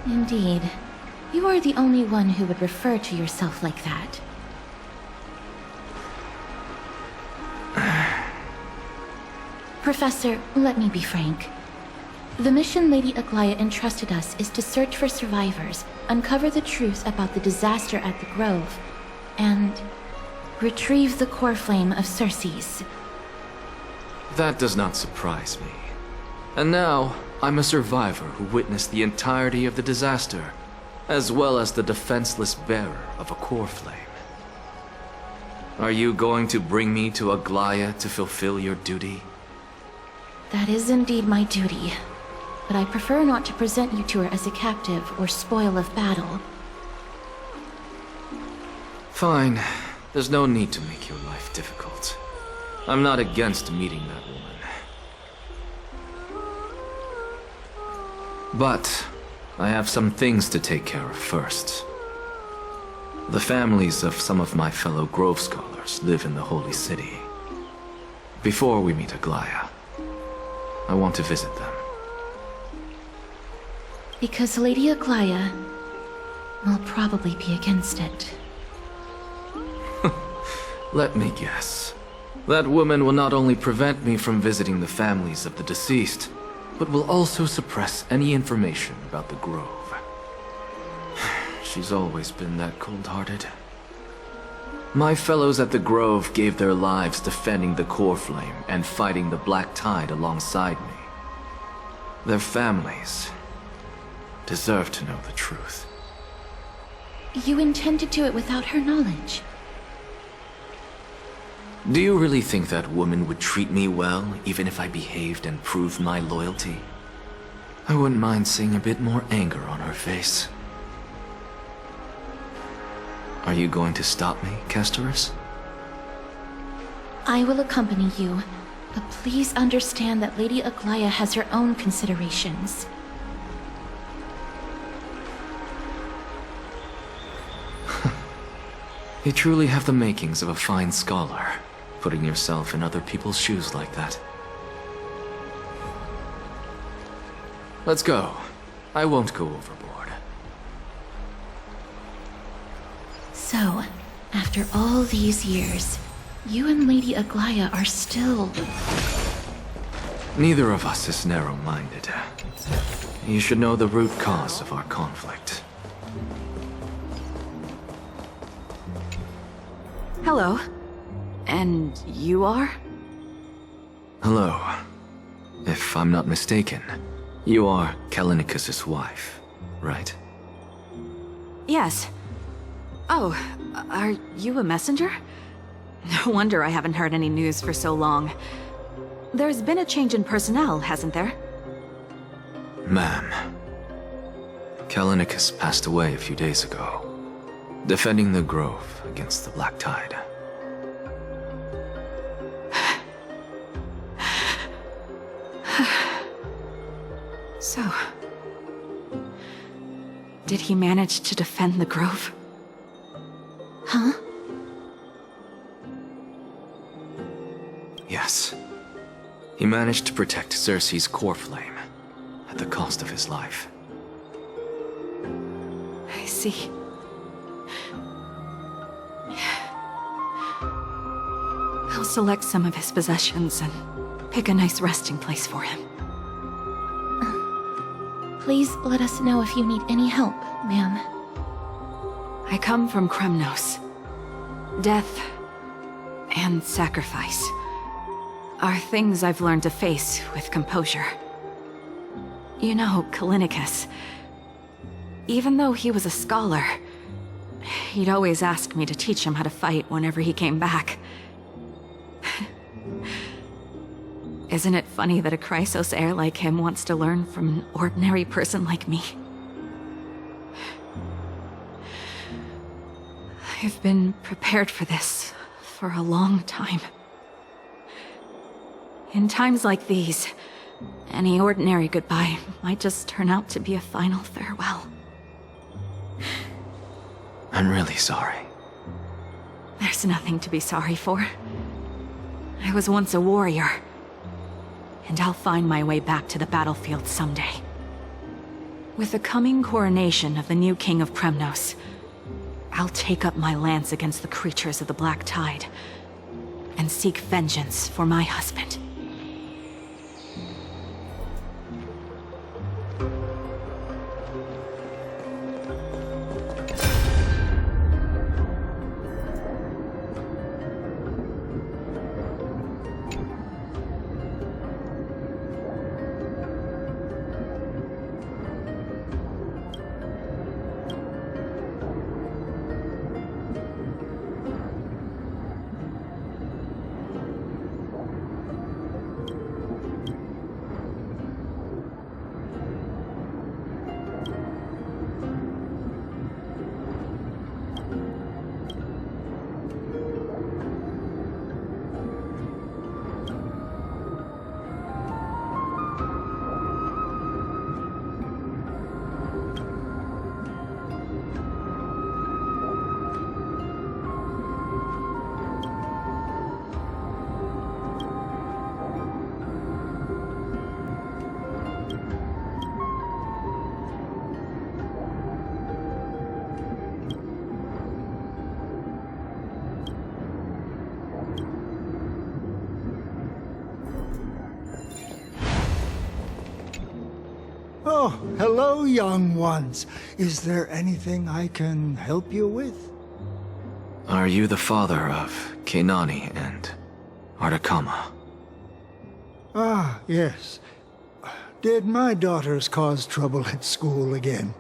Indeed. You are the only one who would refer to yourself like that. Professor, let me be frank. The mission Lady Aglaya entrusted us is to search for survivors, uncover the truth about the disaster at the Grove, and retrieve the core flame of Circes. That does not surprise me. And now, I'm a survivor who witnessed the entirety of the disaster, as well as the defenseless bearer of a core flame. Are you going to bring me to Aglaya to fulfill your duty? That is indeed my duty, but I prefer not to present you to her as a captive or spoil of battle. Fine. There's no need to make your life difficult. I'm not against meeting that woman. But I have some things to take care of first. The families of some of my fellow Grove scholars live in the Holy City. Before we meet Aglaya, I want to visit them. Because Lady Aglaya will probably be against it. Let me guess. That woman will not only prevent me from visiting the families of the deceased, but will also suppress any information about the Grove. She's always been that cold-hearted. My fellows at the Grove gave their lives defending the core flame and fighting the Black Tide alongside me. Their families deserve to know the truth. You intend to do it without her knowledge? Do you really think that woman would treat me well, even if I behaved and proved my loyalty? I wouldn't mind seeing a bit more anger on her face. Are you going to stop me, Kesterus? I will accompany you, but please understand that Lady Aglaya has her own considerations. You truly have the makings of a fine scholar, putting yourself in other people's shoes like that. Let's go. I won't go overboard. So, after all these years, you and Lady Aglaya are still... Neither of us is narrow-minded. You should know the root cause of our conflict. Hello. And you are? Hello. If I'm not mistaken, you are Kallinicus' wife, right? Yes. Oh, are you a messenger? No wonder I haven't heard any news for so long. There's been a change in personnel, hasn't there? Ma'am, Kallinicus passed away a few days ago, defending the Grove against the Black Tide. So... did he manage to defend the Grove? Huh? Yes. He managed to protect Cersei's core flame at the cost of his life. I see. I'll select some of his possessions and pick a nice resting place for him. Please let us know if you need any help, ma'am. I come from Kremnos. Death and sacrifice are things I've learned to face with composure. You know, Kallinicus, even though he was a scholar, he'd always ask me to teach him how to fight whenever he came back. Isn't it funny that a Chrysos heir like him wants to learn from an ordinary person like me? I've been prepared for this for a long time. In times like these, any ordinary goodbye might just turn out to be a final farewell. I'm really sorry. There's nothing to be sorry for. I was once a warrior, and I'll find my way back to the battlefield someday. With the coming coronation of the new king of Kremnos, I'll take up my lance against the creatures of the Black Tide and seek vengeance for my husband. Oh, hello, young ones. Is there anything I can help you with? Are you the father of Keinani and Artakama? Ah, yes. Did my daughters cause trouble at school again?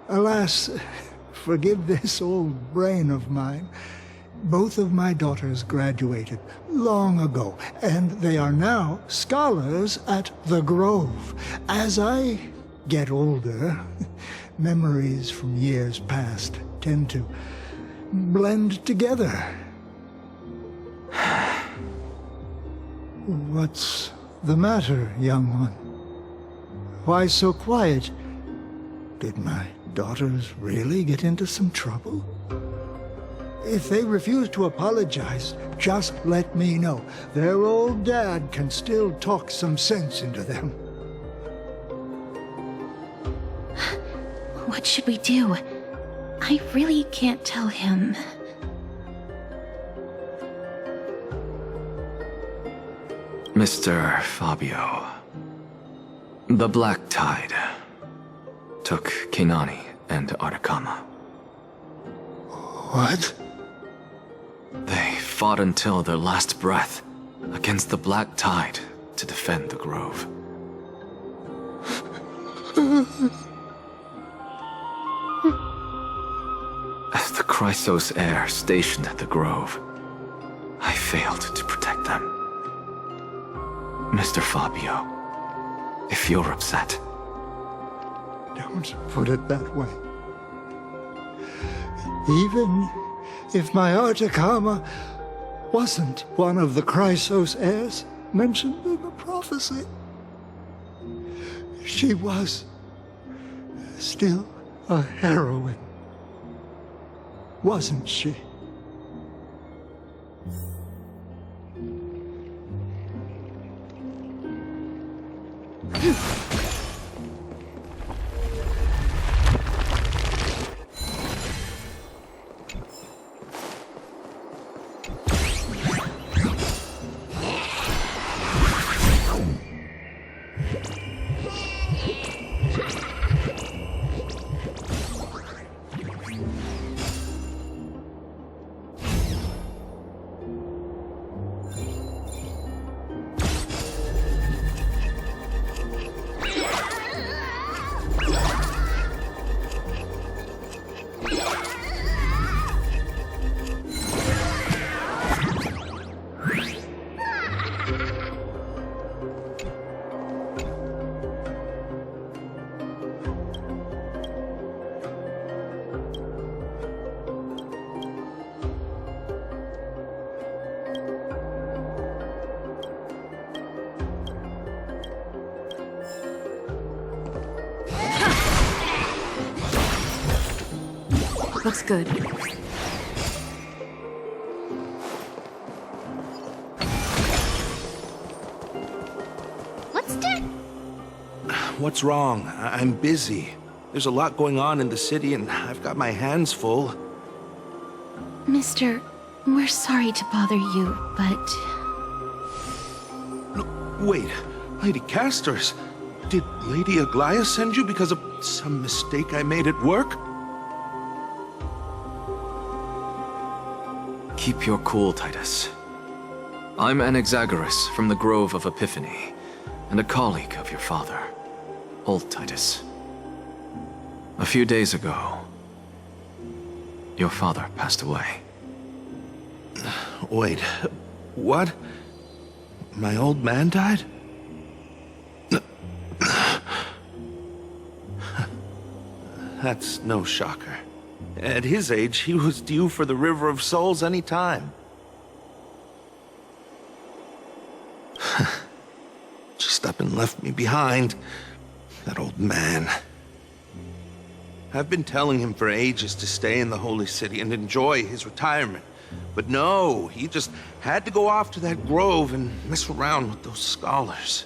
Alas, forgive this old brain of mine. Both of my daughters graduated long ago, and they are now scholars at the Grove. As I get older, memories from years past tend to blend together. What's the matter, young one? Why so quiet? Did my daughters really get into some trouble? If they refuse to apologize, just let me know. Their old dad can still talk some sense into them. What should we do? I really can't tell him. Mr. Fabio, the Black Tide took Keinani and Artakama. What? They fought until their last breath against the Black Tide to defend the Grove. As the Chrysos heir stationed at the Grove, I failed to protect them. Mr. Fabio, if you're upset... Don't put it that way. Even if my Artakama wasn't one of the Chrysos heirs mentioned in the prophecy, she was still a heroine. wasn't she? Looks good. What's wrong? I'm busy. There's a lot going on in the city, and I've got my hands full. Mister, we're sorry to bother you, but... Wait, Lady Castors, did Lady Aglaia send you because of some mistake I made at work? Keep your cool, Titus. I'm Anaxagoras from the Grove of Epiphany, and a colleague of your father, Old Titus. A few days ago, your father passed away. Wait, what? My old man died? That's no shocker. At his age, he was due for the River of Souls any time. Just up and left me behind. That old man. I've been telling him for ages to stay in the Holy City and enjoy his retirement. But no, he just had to go off to that grove and mess around with those scholars.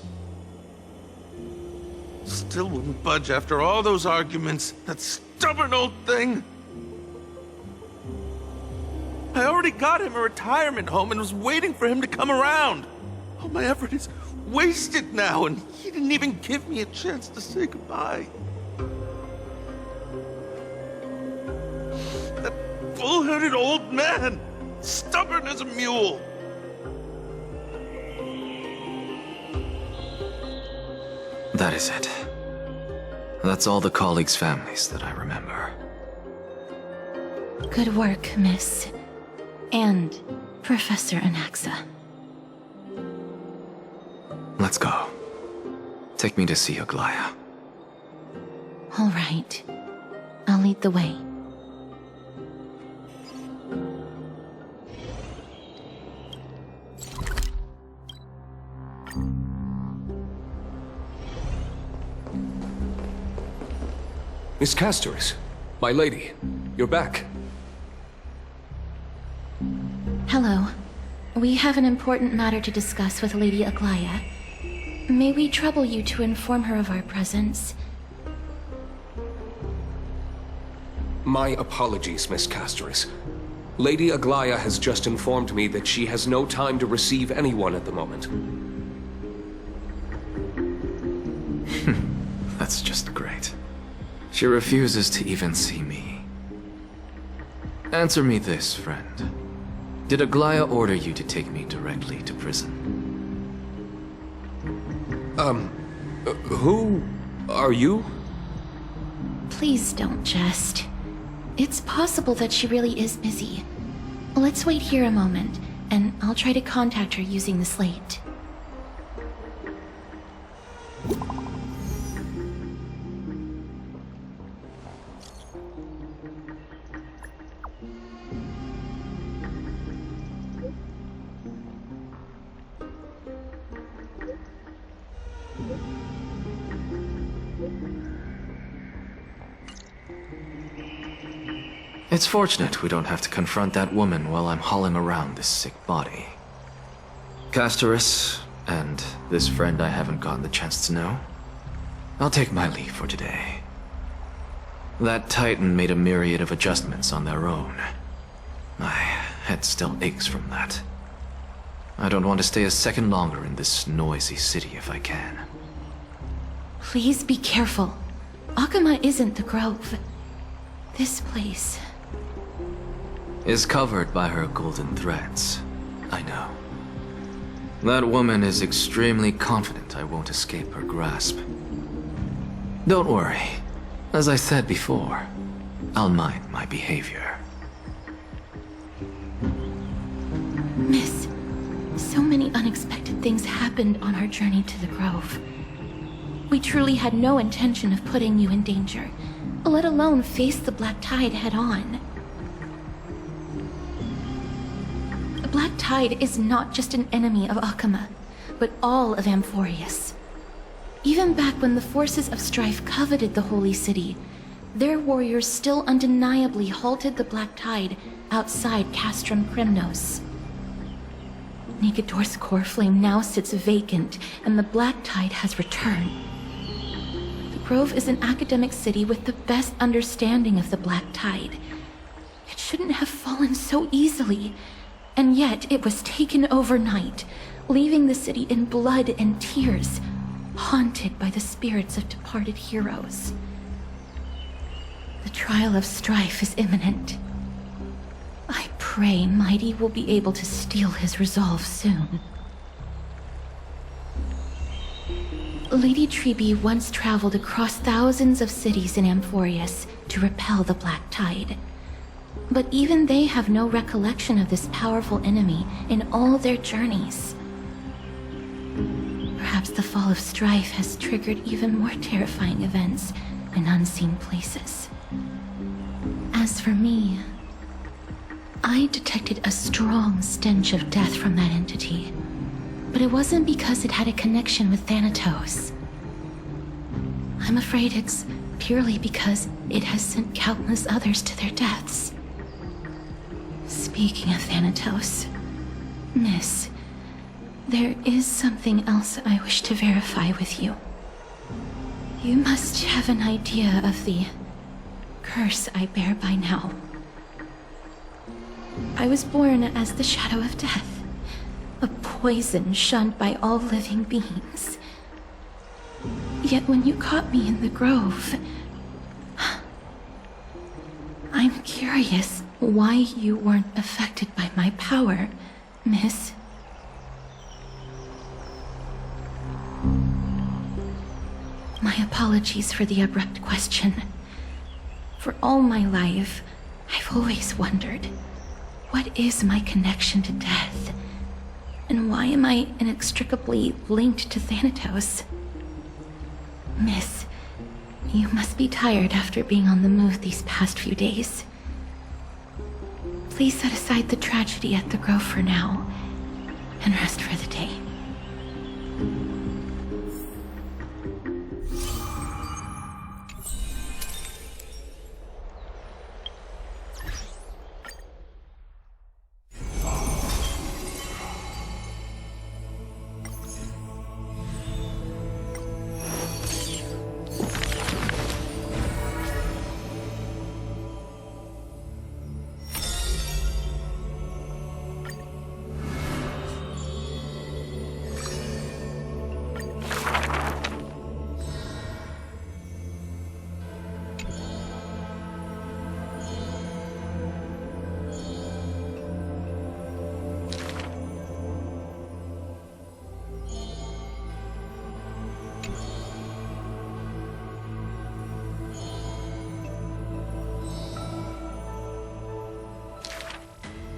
Still wouldn't budge after all those arguments. That stubborn old thing. I already got him a retirement home and was waiting for him to come around. All my effort is wasted now, and he didn't even give me a chance to say goodbye. That bull-headed old man, stubborn as a mule. That is it. That's all the colleagues' families that I remember. Good work, Miss. And Professor Anaxa. Let's go. Take me to see Aglaia. All right. I'll lead the way. Miss Castors, my lady, you're back. Hello. We have an important matter to discuss with Lady Aglaia. May we trouble you to inform her of our presence? My apologies, Miss Castors. Lady Aglaia has just informed me that she has no time to receive anyone at the moment. That's just great. She refuses to even see me. Answer me this, friend. Did Aglaia order you to take me directly to prison? Who are you? Please don't jest. It's possible that she really is busy. Let's wait here a moment, and I'll try to contact her using the slate. It's fortunate we don't have to confront that woman while I'm hauling around this sick body. Castorus, and this friend I haven't gotten the chance to know, I'll take my leave for today. That Titan made a myriad of adjustments on their own. My head still aches from that. I don't want to stay a second longer in this noisy city if I can. Please be careful. Akama isn't the Grove. This place is covered by her golden threads. I know. That woman is extremely confident I won't escape her grasp. Don't worry. As I said before, I'll mind my behavior. Miss, so many unexpected things happened on our journey to the Grove. We truly had no intention of putting you in danger, let alone face the Black Tide head-on. The Black Tide is not just an enemy of Akama, but all of Amphorius. Even back when the forces of strife coveted the Holy City, their warriors still undeniably halted the Black Tide outside Castrum Krymnos. Negador's core flame now sits vacant, and the Black Tide has returned. The Grove is an academic city with the best understanding of the Black Tide. It shouldn't have fallen so easily, and yet it was taken overnight, leaving the city in blood and tears, haunted by the spirits of departed heroes. The trial of strife is imminent. I pray Mighty will be able to steel his resolve soon. Lady Trebe once traveled across thousands of cities in Amphorius to repel the Black Tide. But even they have no recollection of this powerful enemy in all their journeys. Perhaps the fall of strife has triggered even more terrifying events in unseen places. As for me, I detected a strong stench of death from that entity, but it wasn't because it had a connection with Thanatos. I'm afraid it's purely because it has sent countless others to their deaths. Speaking of Thanatos, Miss, there is something else I wish to verify with you. You must have an idea of the curse I bear by now. I was born as the shadow of death, a poison shunned by all living beings. Yet when you caught me in the Grove, I'm curious why you weren't affected by my power, Miss. My apologies for the abrupt question. For all my life, I've always wondered, what is my connection to death? And why am I inextricably linked to Thanatos? Miss, you must be tired after being on the move these past few days. Please set aside the tragedy at the Grove for now, and rest for the day.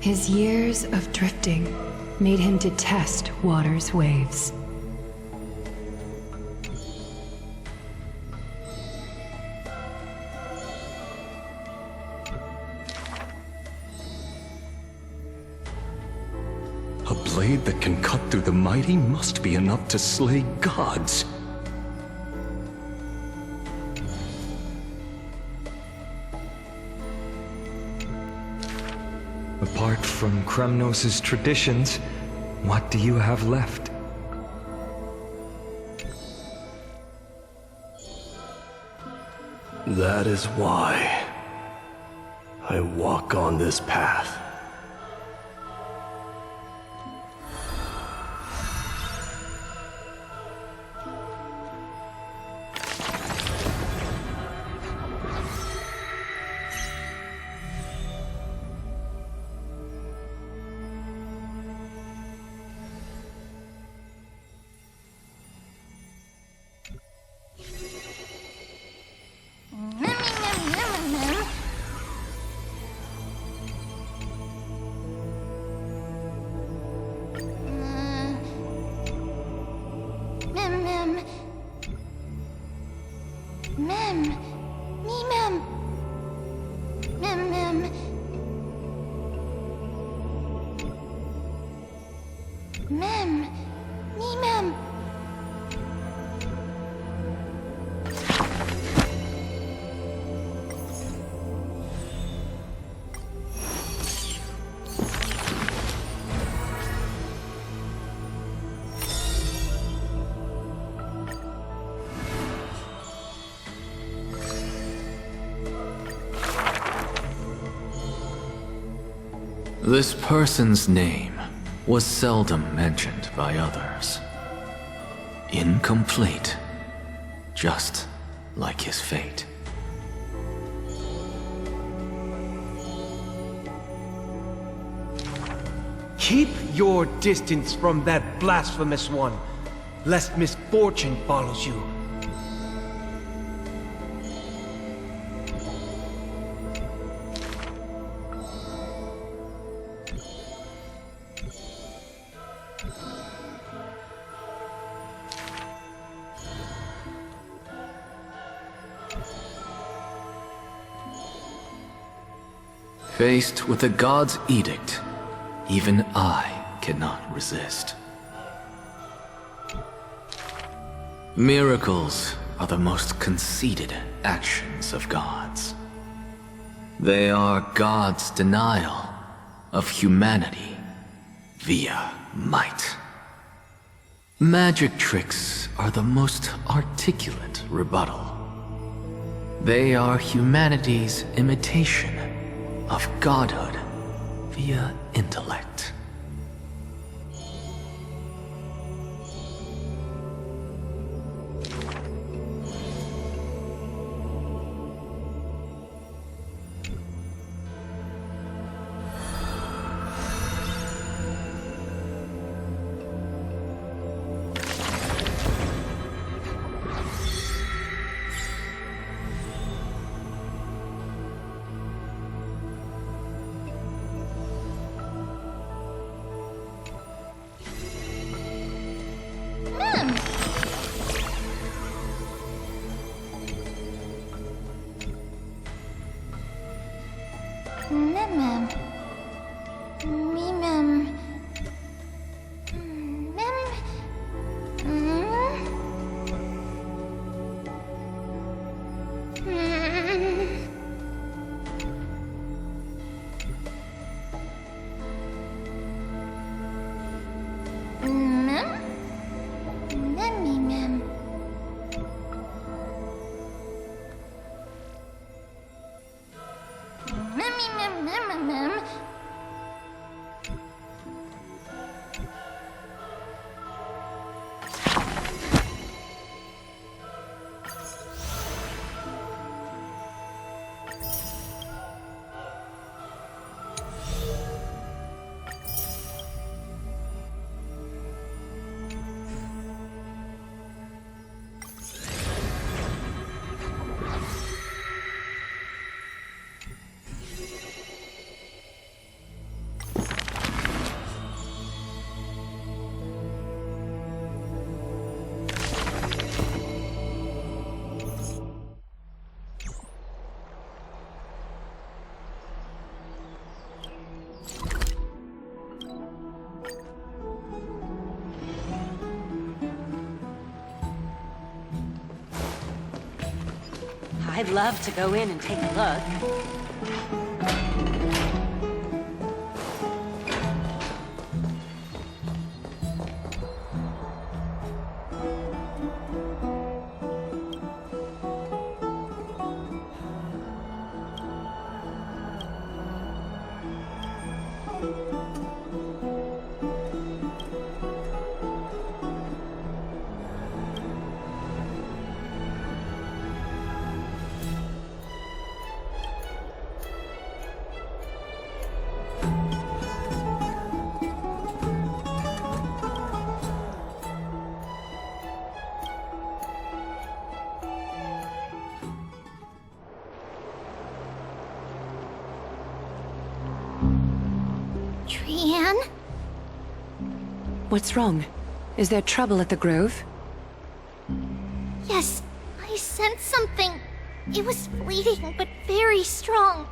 His years of drifting made him detest water's waves. A blade that can cut through the mighty must be enough to slay gods. Apart from Kremnos' traditions, what do you have left? That is why I walk on this path. This person's name was seldom mentioned by others. Incomplete, just like his fate. Keep your distance from that blasphemous one, lest misfortune follows you. Faced with a god's edict, even I cannot resist. Miracles are the most conceited actions of gods. They are God's denial of humanity via might. Magic tricks are the most articulate rebuttal. They are humanity's imitation of godhood via intellect. I'd love to go in and take a look. What's wrong? Is there trouble at the Grove? Yes, I sensed something. It was fleeting, but very strong.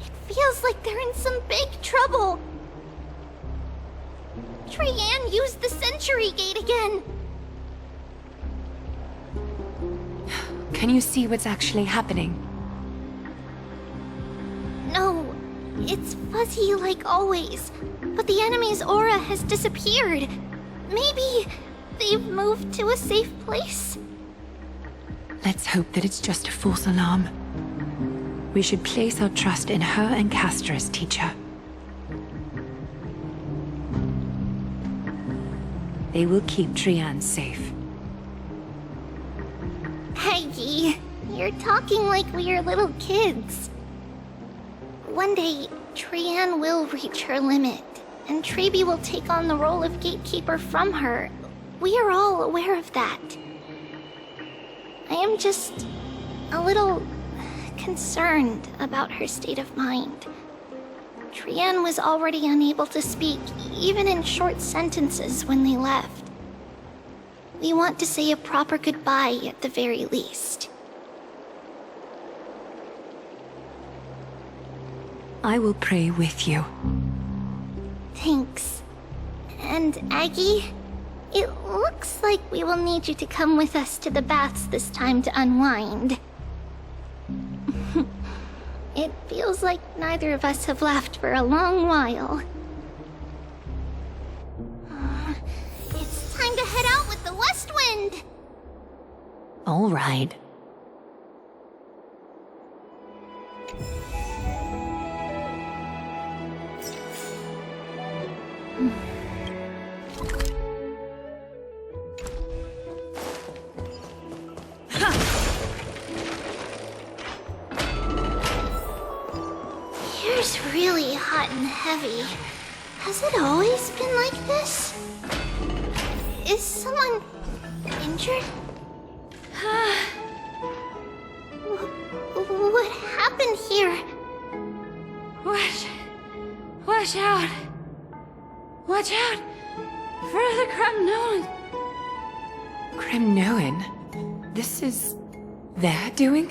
It feels like they're in some big trouble. Trian used the Century Gate again. Can you see what's actually happening? No, it's fuzzy like always. But the enemy's aura has disappeared. Maybe they've moved to a safe place? Let's hope that it's just a false alarm. We should place our trust in her and Castra's teacher. They will keep Trian safe. Peggy, you're talking like we're little kids. One day, Trian will reach her limit, and Trebi will take on the role of gatekeeper from her. We are all aware of that. I am just a little concerned about her state of mind. Trian was already unable to speak, even in short sentences when they left. We want to say a proper goodbye at the very least. I will pray with you. Thanks. And Aggie, it looks like we will need you to come with us to the baths this time to unwind. It feels like neither of us have laughed for a long while. It's time to head out with the West Wind! All right. Here's really hot and heavy. Has it always been like this? Is someone injured? What happened here? Watch out! Watch out for the Kremnoan! Kremnoan? This is their doing?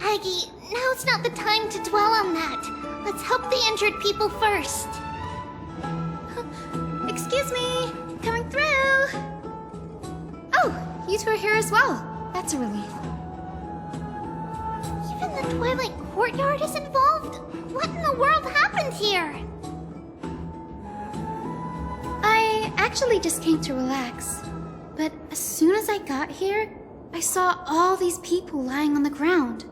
Aggie, now's not the time to dwell on that. Let's help the injured people first. Excuse me, coming through! Oh, you two are here as well. That's a relief. Even the Twilight Courtyard is involved? What in the world happened here? I actually just came to relax. But as soon as I got here, I saw all these people lying on the ground.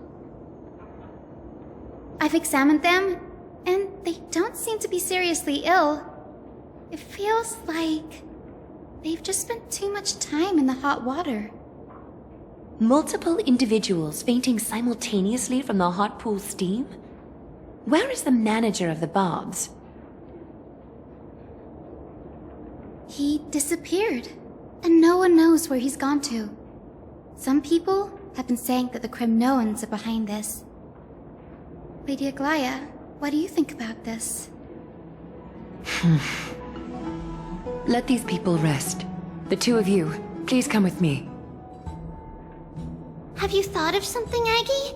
I've examined them, and they don't seem to be seriously ill. It feels like they've just spent too much time in the hot water. Multiple individuals fainting simultaneously from the hot pool steam? Where is the manager of the baths? He disappeared, and no one knows where he's gone to. Some people have been saying that the Kremnoans are behind this. Lady Aglaya, what do you think about this? Let these people rest. The two of you, please come with me. Have you thought of something, Aggie?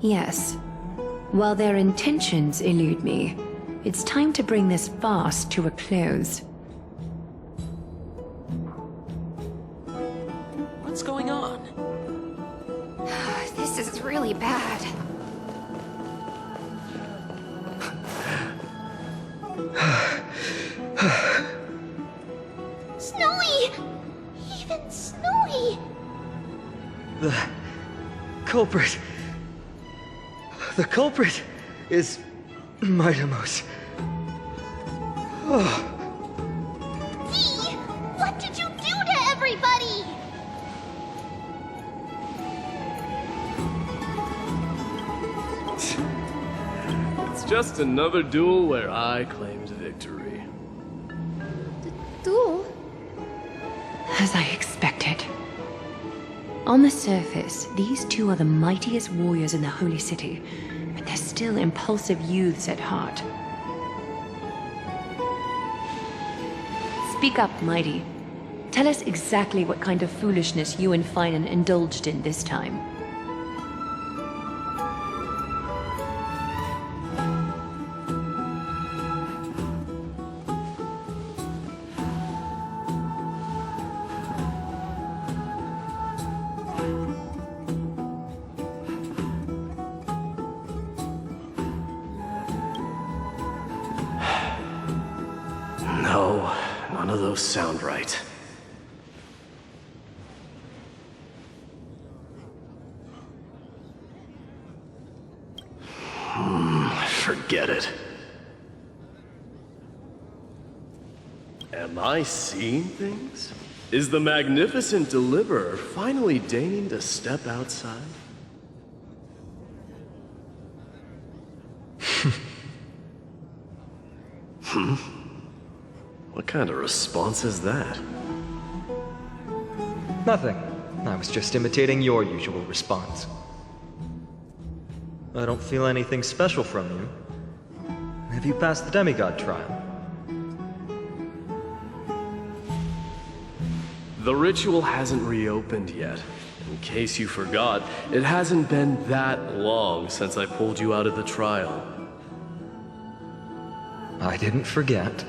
Yes. While their intentions elude me, it's time to bring this farce to a close. What's going on? This is really bad. Snowy! Even Snowy! The culprit is Mightimos. Oh. Dee! What did you do to everybody? It's just another duel where I claimed victory. Duel? As I expected. On the surface, these two are the mightiest warriors in the Holy City, but they're still impulsive youths at heart. Speak up, Mighty. Tell us exactly what kind of foolishness you and Finan indulged in this time. No, none of those sound right. Forget it. Am I seeing things? Is the magnificent deliverer finally deigning to step outside? What kind of response is that? Nothing. I was just imitating your usual response. I don't feel anything special from you. Have you passed the demigod trial? The ritual hasn't reopened yet. In case you forgot, it hasn't been that long since I pulled you out of the trial. I didn't forget.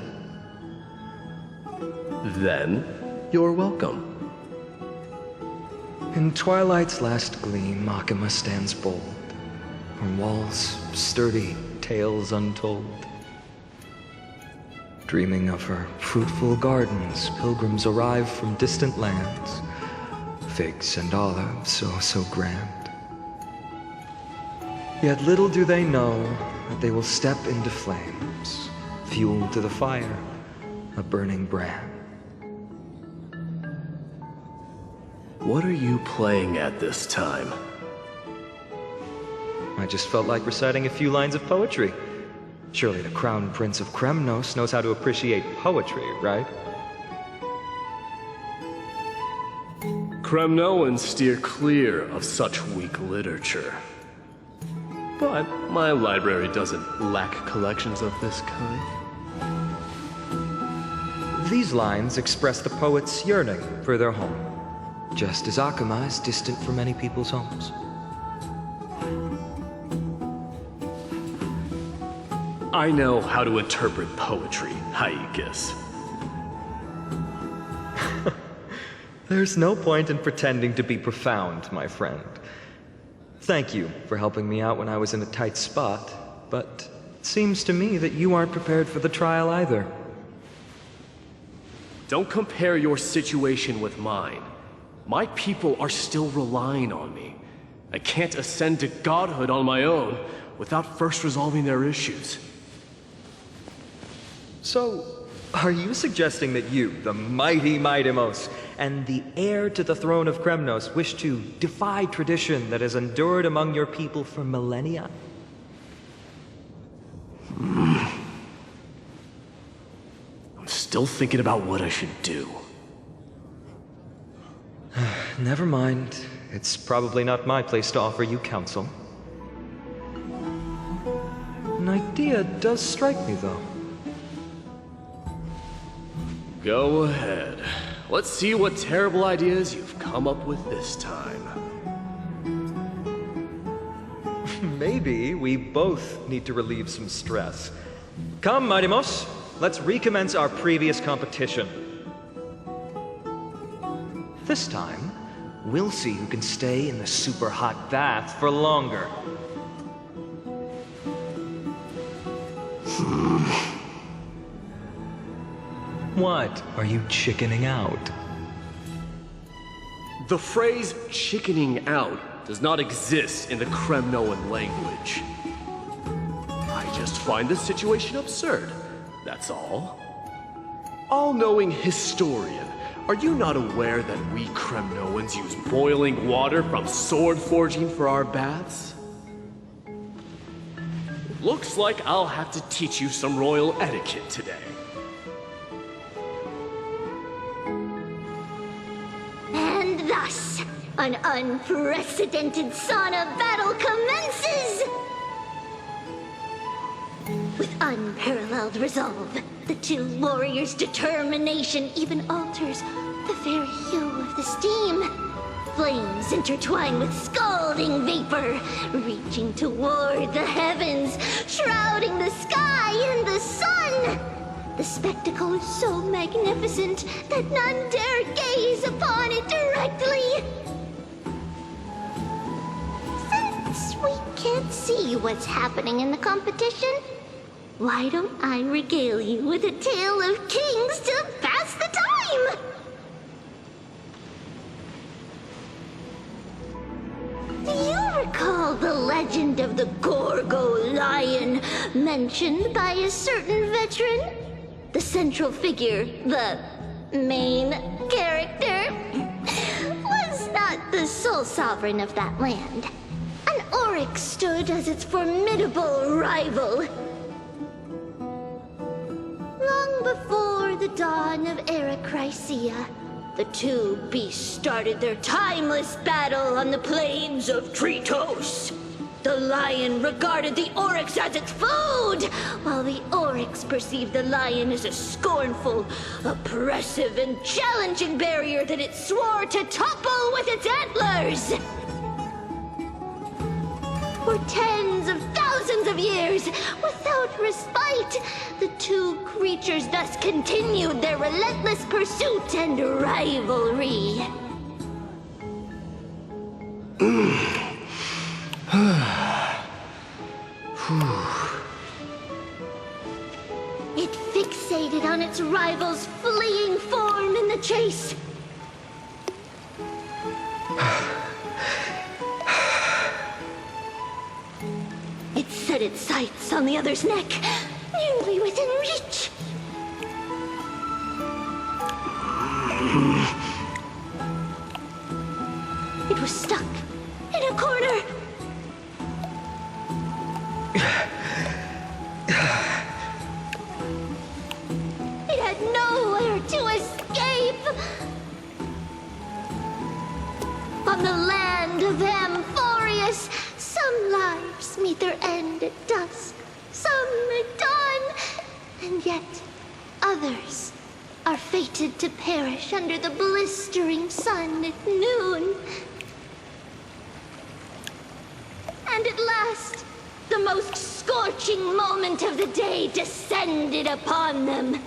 Then, you're welcome. In twilight's last gleam, Makima stands bold. Her walls sturdy, tales untold. Dreaming of her fruitful gardens, pilgrims arrive from distant lands. Figs and olives, so grand. Yet little do they know that they will step into flames, fuel to the fire, a burning brand. What are you playing at this time? I just felt like reciting a few lines of poetry. Surely the Crown Prince of Kremnos knows how to appreciate poetry, right? Kremnoans steer clear of such weak literature. But my library doesn't lack collections of this kind. These lines express the poet's yearning for their home, just as Akuma is distant from many people's homes. I know how to interpret poetry, Haikis. There's no point in pretending to be profound, my friend. Thank you for helping me out when I was in a tight spot, but it seems to me that you aren't prepared for the trial either. Don't compare your situation with mine. My people are still relying on me. I can't ascend to godhood on my own without first resolving their issues. So, are you suggesting that you, the mighty Mightimos, and the heir to the throne of Kremnos, wish to defy tradition that has endured among your people for millennia? I'm still thinking about what I should do. Never mind. It's probably not my place to offer you counsel. An idea does strike me, though. Go ahead. Let's see what terrible ideas you've come up with this time. Maybe we both need to relieve some stress. Come, Mightimos, let's recommence our previous competition. This time, we'll see who can stay in the super hot bath for longer. What? Are you chickening out? The phrase chickening out does not exist in the Kremnoan language. I just find this situation absurd, that's all. All-knowing historian, are you not aware that we Kremnoans use boiling water from sword forging for our baths? Looks like I'll have to teach you some royal etiquette today. And thus, an unprecedented sauna battle commences! With unparalleled resolve, The two warriors' determination even alters the very hue of the steam. Flames intertwine with scalding vapor, reaching toward the heavens, shrouding the sky and the sun. The spectacle is so magnificent that none dare gaze upon it directly. Since we can't see what's happening in the competition, why don't I regale you with a tale of kings to pass the time? Do you recall the legend of the Gorgo lion mentioned by a certain veteran? The central figure, the main character, was not the sole sovereign of that land. An oryx stood as its formidable rival. Long before the dawn of Era Chrysia, the two beasts started their timeless battle on the plains of Tritos. The lion regarded the oryx as its food, while the oryx perceived the lion as a scornful, oppressive, and challenging barrier that it swore to topple with its antlers. For tens of thousands of years, without respite, the two creatures thus continued their relentless pursuit and rivalry. It fixated on its rival's fleeing form in the chase. It set its sights on the other's neck, nearly within reach. It was stuck in a corner. It had nowhere to escape. On the land of Amphorius, some lives meet their end at dusk, some at dawn, and yet others are fated to perish under the blistering sun at noon. And at last, the most scorching moment of the day descended upon them.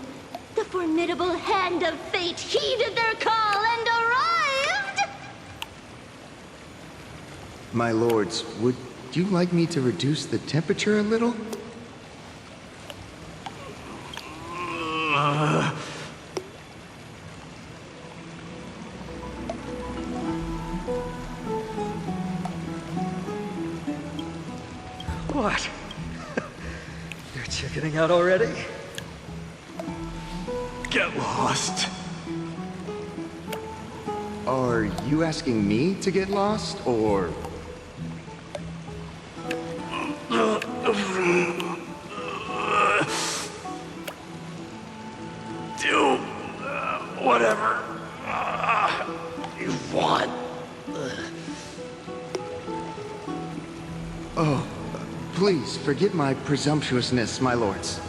The formidable hand of fate heeded their call and arrived! My lords, would you like me to reduce the temperature a little? What? You're chickening out already? Get lost. Are you asking me to get lost, or...? Do whatever you want. Oh, please forgive my presumptuousness, my lords.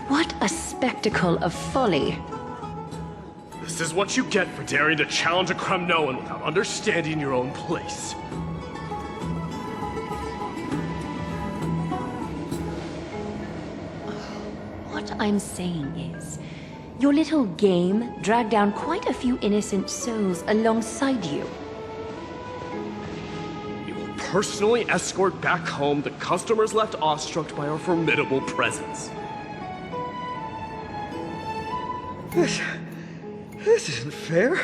What a spectacle of folly. This is what you get for daring to challenge a Kremnoan without understanding your own place. What I'm saying is, your little game dragged down quite a few innocent souls alongside you. We will personally escort back home the customers left awestruck by our formidable presence. This isn't fair.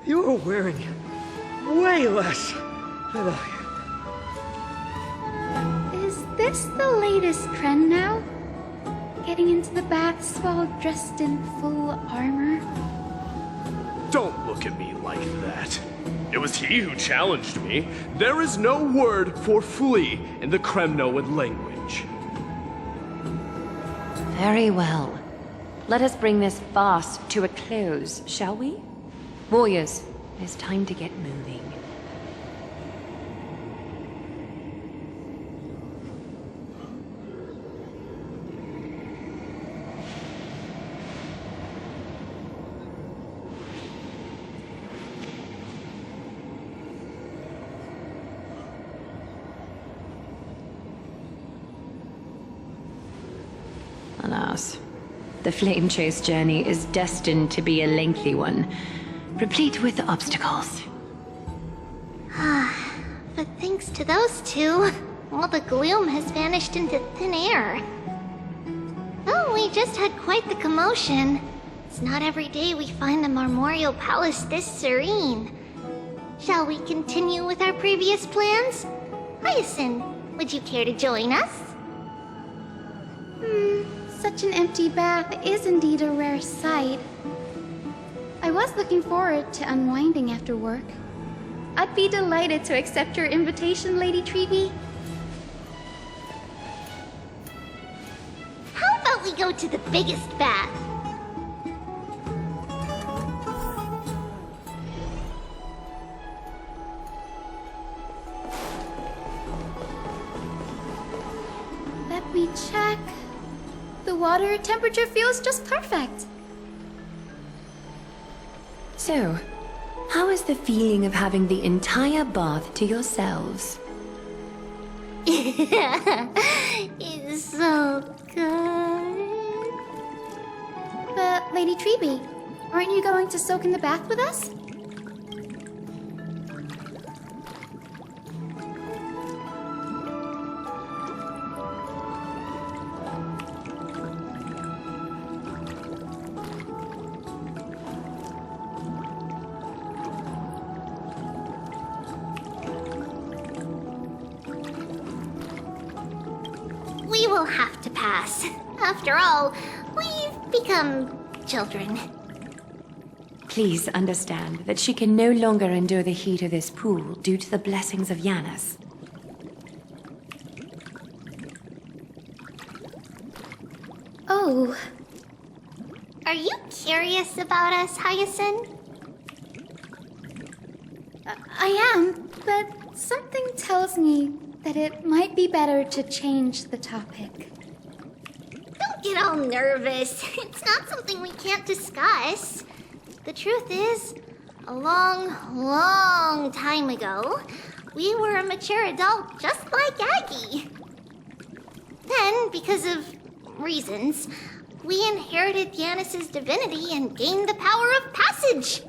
You're wearing way less than I am. Is this the latest trend now? Getting into the baths while dressed in full armor? Don't look at me like that. It was he who challenged me. There is no word for flee in the Kremnoan language. Very well. Let us bring this farce to a close, shall we? Warriors, it's time to get moving. Alas, the flame chase journey is destined to be a lengthy one, replete with obstacles. But thanks to those two, all the gloom has vanished into thin air. Oh, we just had quite the commotion. It's not every day we find the Marmorial Palace this serene. Shall we continue with our previous plans? Hyacinth, would you care to join us? Such an empty bath is indeed a rare sight. I was looking forward to unwinding after work. I'd be delighted to accept your invitation, Lady Treeby. How about we go to the biggest bath? Let me check. The water temperature feels just perfect. So, how is the feeling of having the entire bath to yourselves? It's so good. But, Lady Treeby, aren't you going to soak in the bath with us? We will have to pass. After all, we've become children. Please understand that she can no longer endure the heat of this pool due to the blessings of Yanis. Oh. Are you curious about us, Hyacinth? I am, but something tells me that it might be better to change the topic. Don't get all nervous. It's not something we can't discuss. The truth is, a long, long time ago, we were a mature adult just like Aggie. Then, because of reasons, we inherited Yanis's divinity and gained the power of passage.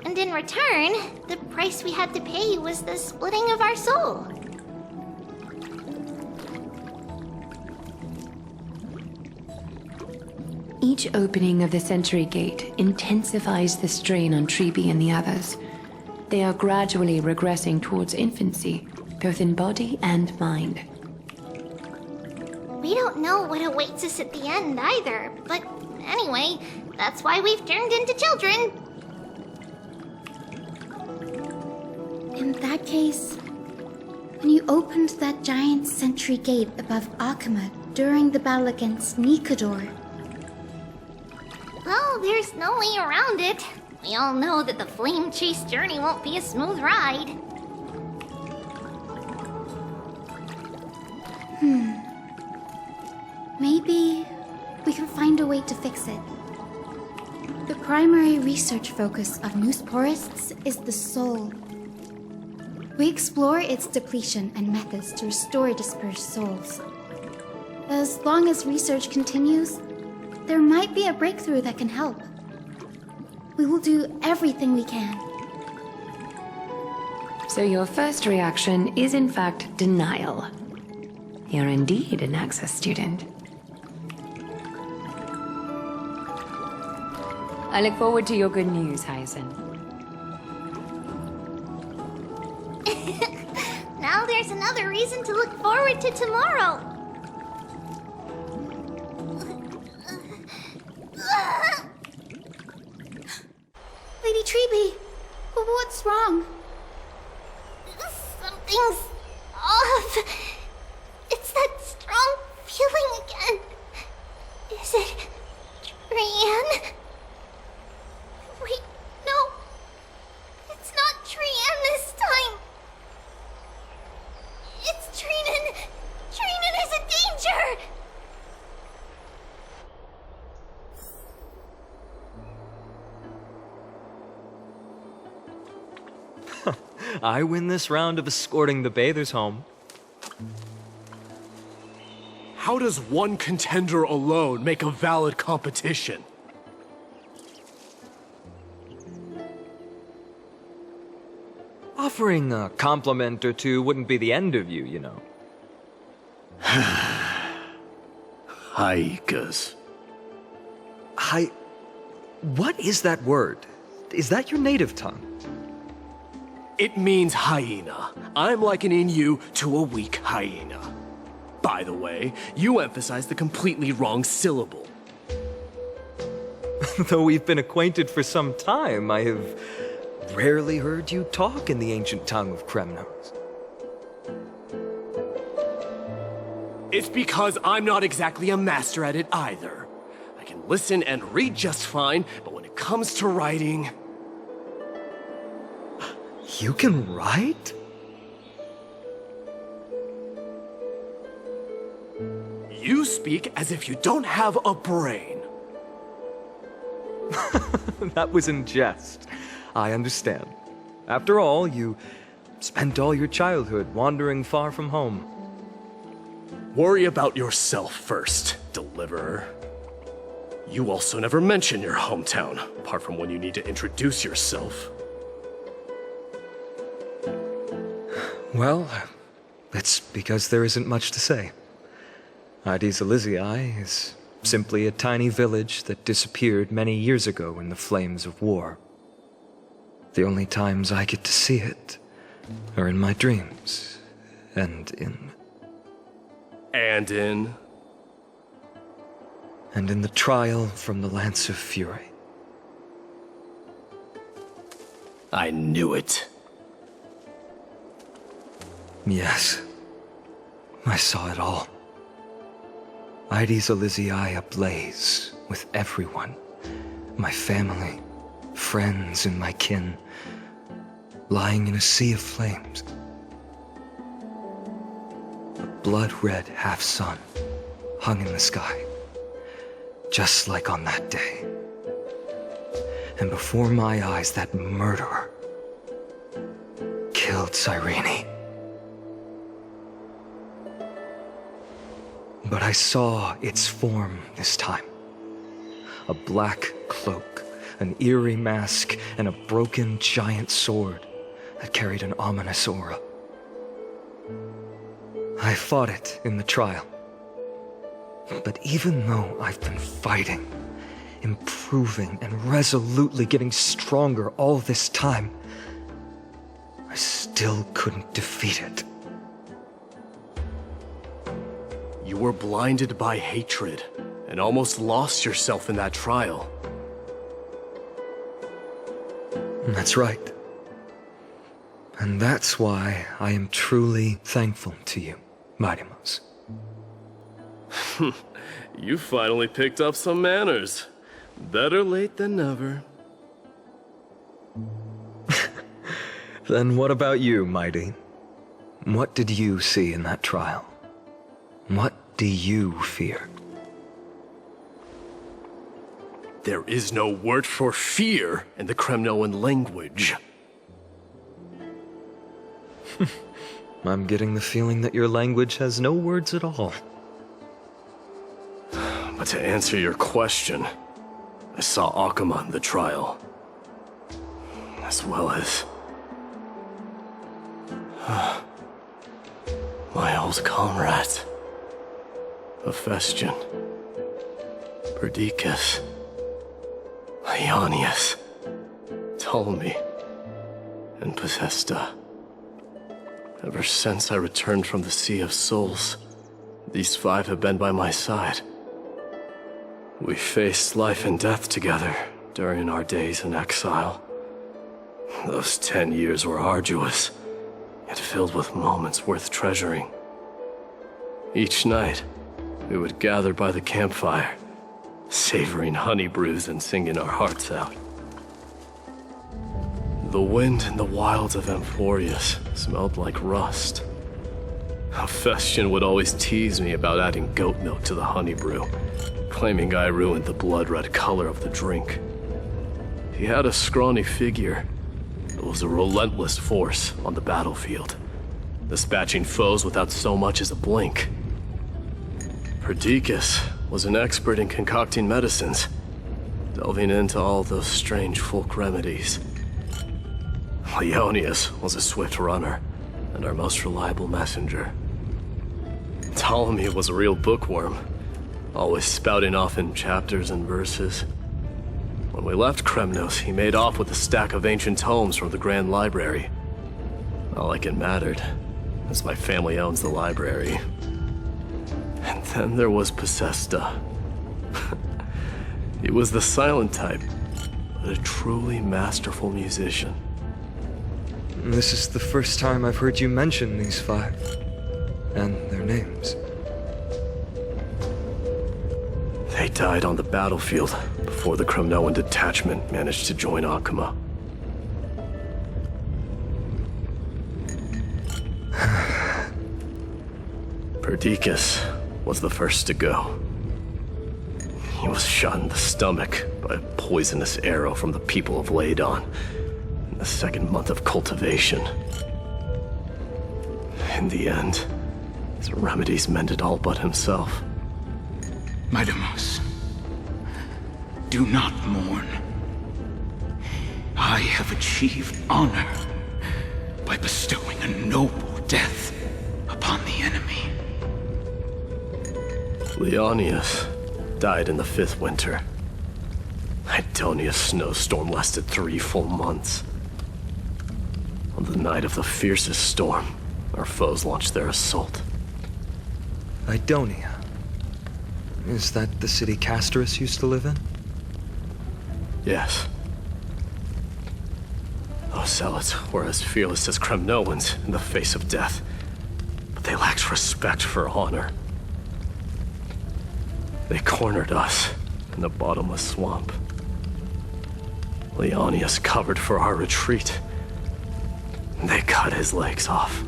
And in return, the price we had to pay was the splitting of our soul. Each opening of the Century Gate intensifies the strain on Treeby and the others. They are gradually regressing towards infancy, both in body and mind. We don't know what awaits us at the end either, but anyway, that's why we've turned into children. In that case, when you opened that giant sentry gate above Akama during the battle against Nikador. Well, there's no way around it. We all know that the flame chase journey won't be a smooth ride. Maybe we can find a way to fix it. The primary research focus of Noosporists is the soul. We explore its depletion and methods to restore dispersed souls. As long as research continues, there might be a breakthrough that can help. We will do everything we can. So your first reaction is in fact denial. You're indeed an Access student. I look forward to your good news, Hyacinth. Now there's another reason to look forward to tomorrow. Lady Treeby, what's wrong? Something's off. It's that strong feeling again. Is it Trian? Wait, no. It's not Trian this time. It's Trinan. Trinan is in danger. I win this round of escorting the bathers home. How does one contender alone make a valid competition? Offering a compliment or two wouldn't be the end of you, you know. Haikas. What is that word? Is that your native tongue? It means hyena. I'm likening you to a weak hyena. By the way, you emphasize the completely wrong syllable. Though we've been acquainted for some time, I have rarely heard you talk in the ancient tongue of Kremnos. It's because I'm not exactly a master at it either. I can listen and read just fine, but when it comes to writing... You can write? You speak as if you don't have a brain. That was in jest. I understand. After all, you spent all your childhood wandering far from home. Worry about yourself first, Deliverer. You also never mention your hometown, apart from when you need to introduce yourself. Well, it's because there isn't much to say. Aedes Elysiae is simply a tiny village that disappeared many years ago in the flames of war. The only times I get to see it are in my dreams, and in the trial from the Lance of Fury. I knew it. Yes, I saw it all. Aedes Elysiae ablaze with everyone. My family, friends, and my kin, lying in a sea of flames. A blood-red half-sun hung in the sky, just like on that day. And before my eyes, that murderer killed Cyrene. But I saw its form this time. A black cloak, an eerie mask, and a broken giant sword that carried an ominous aura. I fought it in the trial. But even though I've been fighting, improving, and resolutely getting stronger all this time, I still couldn't defeat it. You were blinded by hatred, and almost lost yourself in that trial. That's right. And that's why I am truly thankful to you, Marimos. You finally picked up some manners. Better late than never. Then what about you, Mighty? What did you see in that trial? What do you fear? There is no word for fear in the Kremnoan language. I'm getting the feeling that your language has no words at all. But to answer your question, I saw Akuma in the trial. As well as... my old comrades. Hephaestion, Perdiccas, Ionius, Ptolemy, and Possesta. Ever since I returned from the Sea of Souls, these five have been by my side. We faced life and death together during our days in exile. Those 10 years were arduous, yet filled with moments worth treasuring. Each night, we would gather by the campfire, savoring honey brews and singing our hearts out. The wind in the wilds of Amphorius smelled like rust. Hephaestion would always tease me about adding goat milk to the honey brew, claiming I ruined the blood-red color of the drink. He had a scrawny figure, but was a relentless force on the battlefield, dispatching foes without so much as a blink. Perdiccas was an expert in concocting medicines, delving into all those strange folk remedies. Leonius was a swift runner, and our most reliable messenger. Ptolemy was a real bookworm, always spouting off in chapters and verses. When we left Kremnos, he made off with a stack of ancient tomes from the Grand Library. Not like it mattered, as my family owns the library. And then there was Possesta. He was the silent type, but a truly masterful musician. This is the first time I've heard you mention these 5. And their names. They died on the battlefield before the Kremnoan detachment managed to join Akuma. Perdiccas was the first to go. He was shot in the stomach by a poisonous arrow from the people of Ladon in the 2nd month of cultivation. In the end, his remedies mended all but himself. Maidamos, do not mourn. I have achieved honor by bestowing a noble death upon the enemy. Leonius died in the 5th winter. Idonia's snowstorm lasted 3 full months. On the night of the fiercest storm, our foes launched their assault. Idonia. Is that the city Castorus used to live in? Yes. Those zealots were as fearless as Kremnoans in the face of death, but they lacked respect for honor. They cornered us in the bottomless swamp. Leonius covered for our retreat, and they cut his legs off.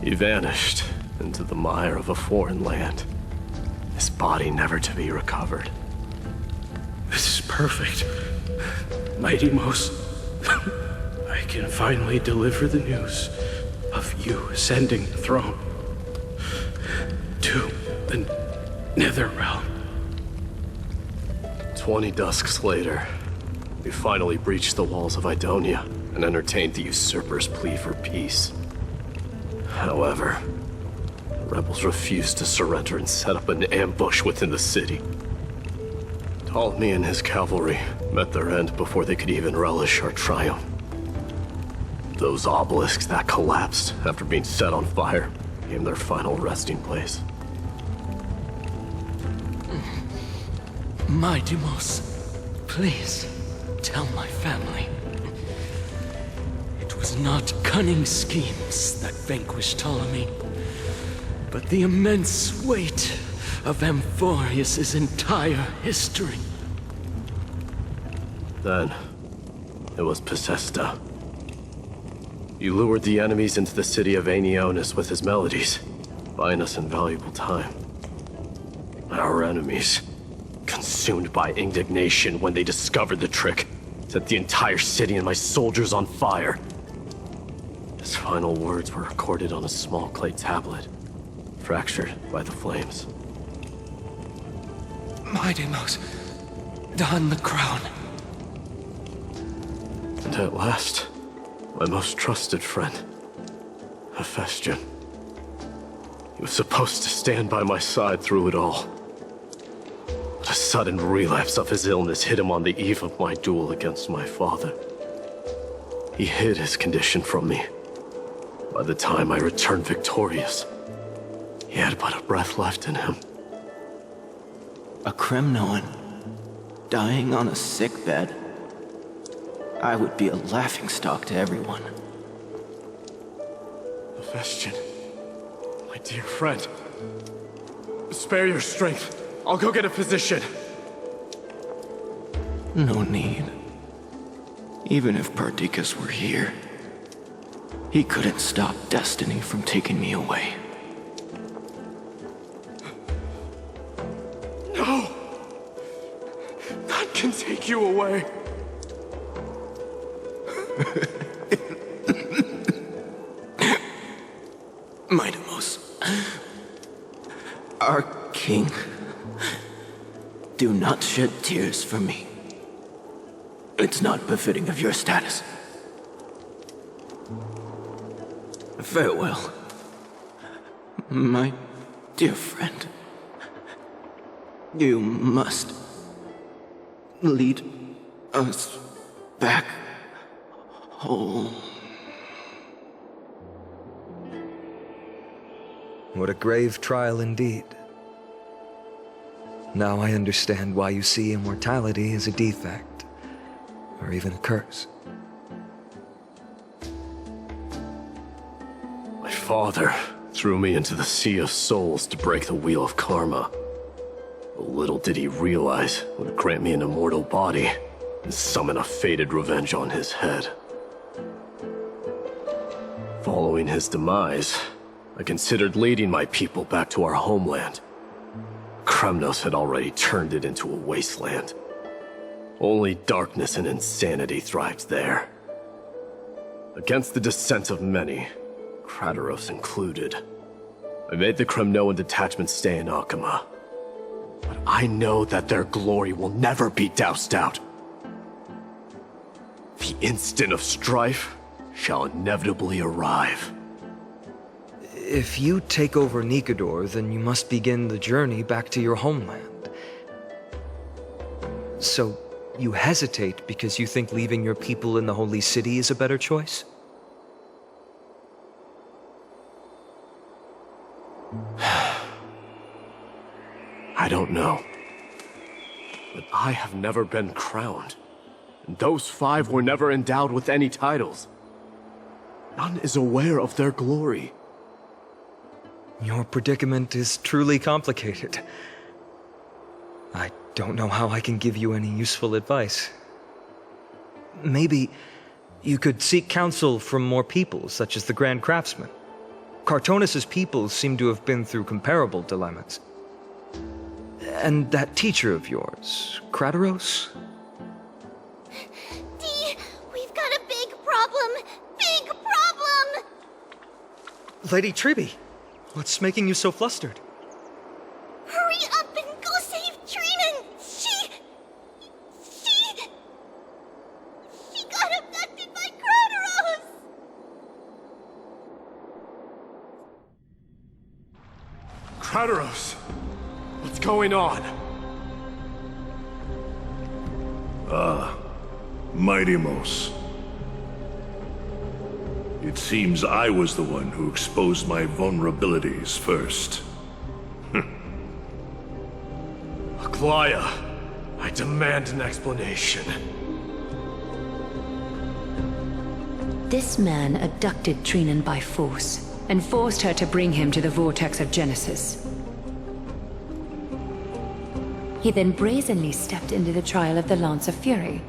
He vanished into the mire of a foreign land, his body never to be recovered. This is perfect. Mighty Most, I can finally deliver the news of you ascending the throne to the Nether Realm. 20 dusks later, we finally breached the walls of Idonia and entertained the usurper's plea for peace. However, the rebels refused to surrender and set up an ambush within the city. Ptolemy and his cavalry met their end before they could even relish our triumph. Those obelisks that collapsed after being set on fire became their final resting place. Maidamos, please tell my family. It was not cunning schemes that vanquished Ptolemy, but the immense weight of Amphorius' entire history. Then, it was Possesta. He lured the enemies into the city of Aenionis with his melodies, buying us invaluable time. Our enemies, consumed by indignation when they discovered the trick, set the entire city and my soldiers on fire. His final words were recorded on a small clay tablet, fractured by the flames. Maidamos, don the crown. And at last, my most trusted friend, Hephaestion. He was supposed to stand by my side through it all. But a sudden relapse of his illness hit him on the eve of my duel against my father. He hid his condition from me. By the time I returned victorious, he had but a breath left in him. A Kremnoan, dying on a sickbed. I would be a laughingstock to everyone. Hephaestion, my dear friend, spare your strength. I'll go get a physician. No need. Even if Perdiccas were here, he couldn't stop destiny from taking me away. No! None can take you away. Maidamos, Our king, do not shed tears for me. It's not befitting of your status. Farewell, my dear friend. You must lead us back home. What a grave trial indeed. Now I understand why you see immortality as a defect, or even a curse. My father threw me into the sea of souls to break the wheel of karma. But little did he realize it would grant me an immortal body and summon a fated revenge on his head. Following his demise, I considered leading my people back to our homeland. Kremnos had already turned it into a wasteland. Only darkness and insanity thrived there. Against the dissent of many, Krateros included, I made the Kremnoan detachment stay in Akama. But I know that their glory will never be doused out. The instant of strife shall inevitably arrive. If you take over Nikador, then you must begin the journey back to your homeland. So, you hesitate because you think leaving your people in the Holy City is a better choice? I don't know. But I have never been crowned. And those 5 were never endowed with any titles. None is aware of their glory. Your predicament is truly complicated. I don't know how I can give you any useful advice. Maybe you could seek counsel from more people, such as the Grand Craftsman. Cartonis' people seem to have been through comparable dilemmas. And that teacher of yours, Krateros? Dee, we've got a big problem! Big problem! Lady Triby, what's making you so flustered? Hurry up and go save Trinan! She got abducted by Krateros! Krateros! What's going on? Mighty-Mos. It seems I was the one who exposed my vulnerabilities first. Aglaya, I demand an explanation. This man abducted Trinan by force, and forced her to bring him to the Vortex of Genesis. He then brazenly stepped into the trial of the Lance of Fury,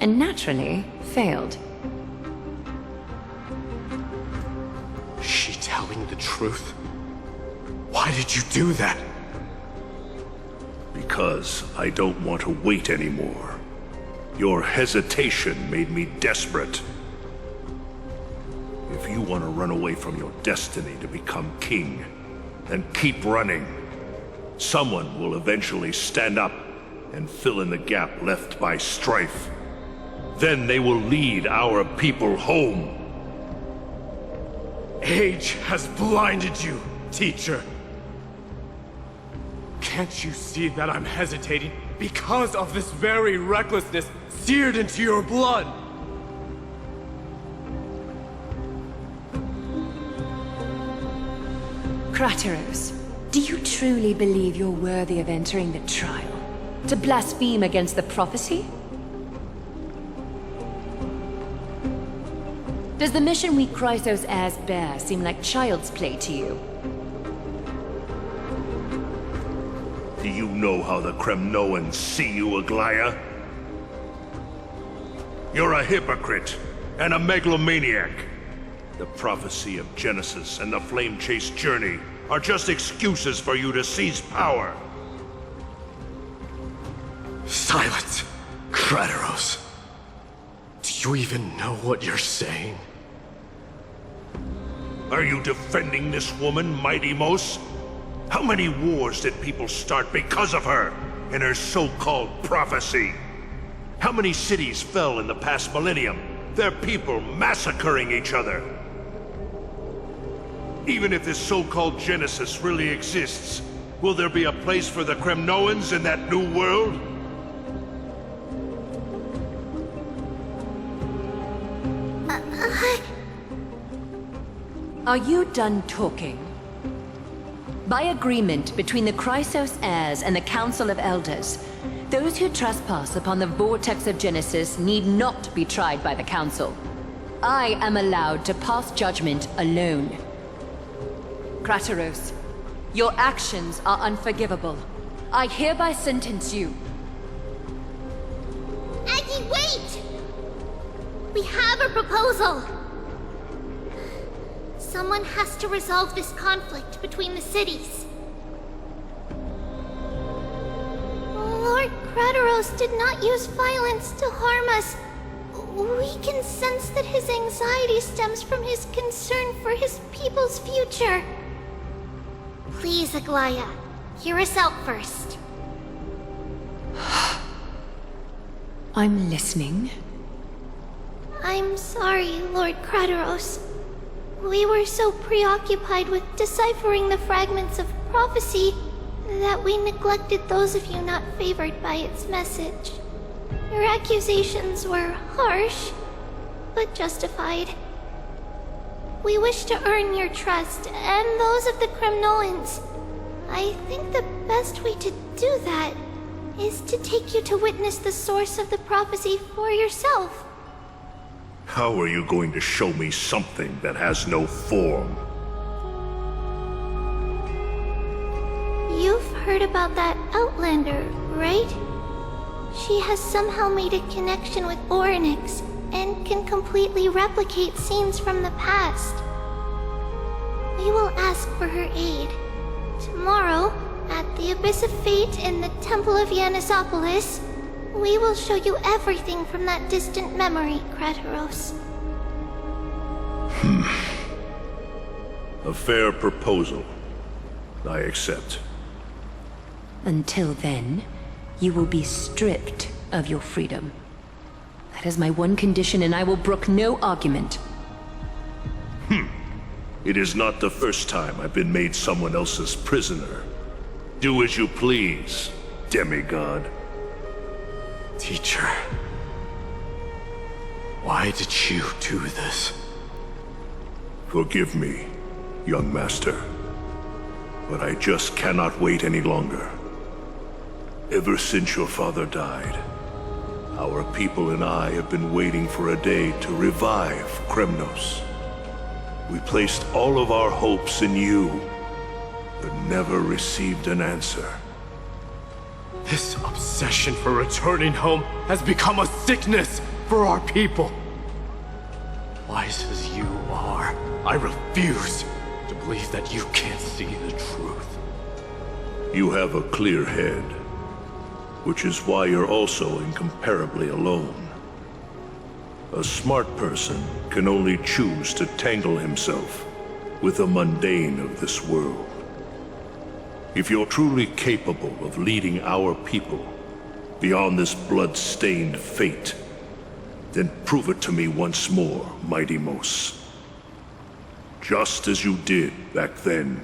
and naturally failed. Is she telling the truth? Why did you do that? Because I don't want to wait anymore. Your hesitation made me desperate. If you want to run away from your destiny to become king, then keep running. Someone will eventually stand up and fill in the gap left by strife. Then they will lead our people home. Age has blinded you, teacher. Can't you see that I'm hesitating because of this very recklessness seared into your blood? Krateros, do you truly believe you're worthy of entering the trial? To blaspheme against the prophecy? Does the mission we Chrysos heirs bear seem like child's play to you? Do you know how the Kremnoans see you, Aglaya? You're a hypocrite and a megalomaniac. The prophecy of Genesis and the Flame Chase journey are just excuses for you to seize power. Silence, Krateros. Do you even know what you're saying? Are you defending this woman, Mighty-Mos? How many wars did people start because of her and her so-called prophecy? How many cities fell in the past millennium? Their people massacring each other. Even if this so-called Genesis really exists, will there be a place for the Kremnoans in that new world? Are you done talking? By agreement between the Chrysos heirs and the Council of Elders, those who trespass upon the vortex of Genesis need not be tried by the Council. I am allowed to pass judgment alone. Krateros, your actions are unforgivable. I hereby sentence you. Aggie, wait! We have a proposal! Someone has to resolve this conflict between the cities. Lord Krateros did not use violence to harm us. We can sense that his anxiety stems from his concern for his people's future. Please, Aglaya, hear us out first. I'm listening. I'm sorry, Lord Krateros. We were so preoccupied with deciphering the fragments of prophecy that we neglected those of you not favored by its message. Your accusations were harsh, but justified. We wish to earn your trust, and those of the Kremnoans. I think the best way to do that is to take you to witness the source of the prophecy for yourself. How are you going to show me something that has no form? You've heard about that Outlander, right? She has somehow made a connection with Orynyx and can completely replicate scenes from the past. We will ask for her aid. Tomorrow, at the Abyss of Fate in the Temple of Yanisopolis, we will show you everything from that distant memory, Krateros. A fair proposal. I accept. Until then, you will be stripped of your freedom. That is my one condition, and I will brook no argument. It is not the first time I've been made someone else's prisoner. Do as you please, demigod. Teacher, why did you do this? Forgive me, young master, but I just cannot wait any longer. Ever since your father died, our people and I have been waiting for a day to revive Kremnos. We placed all of our hopes in you, but never received an answer. This obsession for returning home has become a sickness for our people. Wise as you are, I refuse to believe that you can't see the truth. You have a clear head, which is why you're also incomparably alone. A smart person can only choose to tangle himself with the mundane of this world. If you're truly capable of leading our people beyond this blood-stained fate, then prove it to me once more, Mighty Mos. Just as you did back then.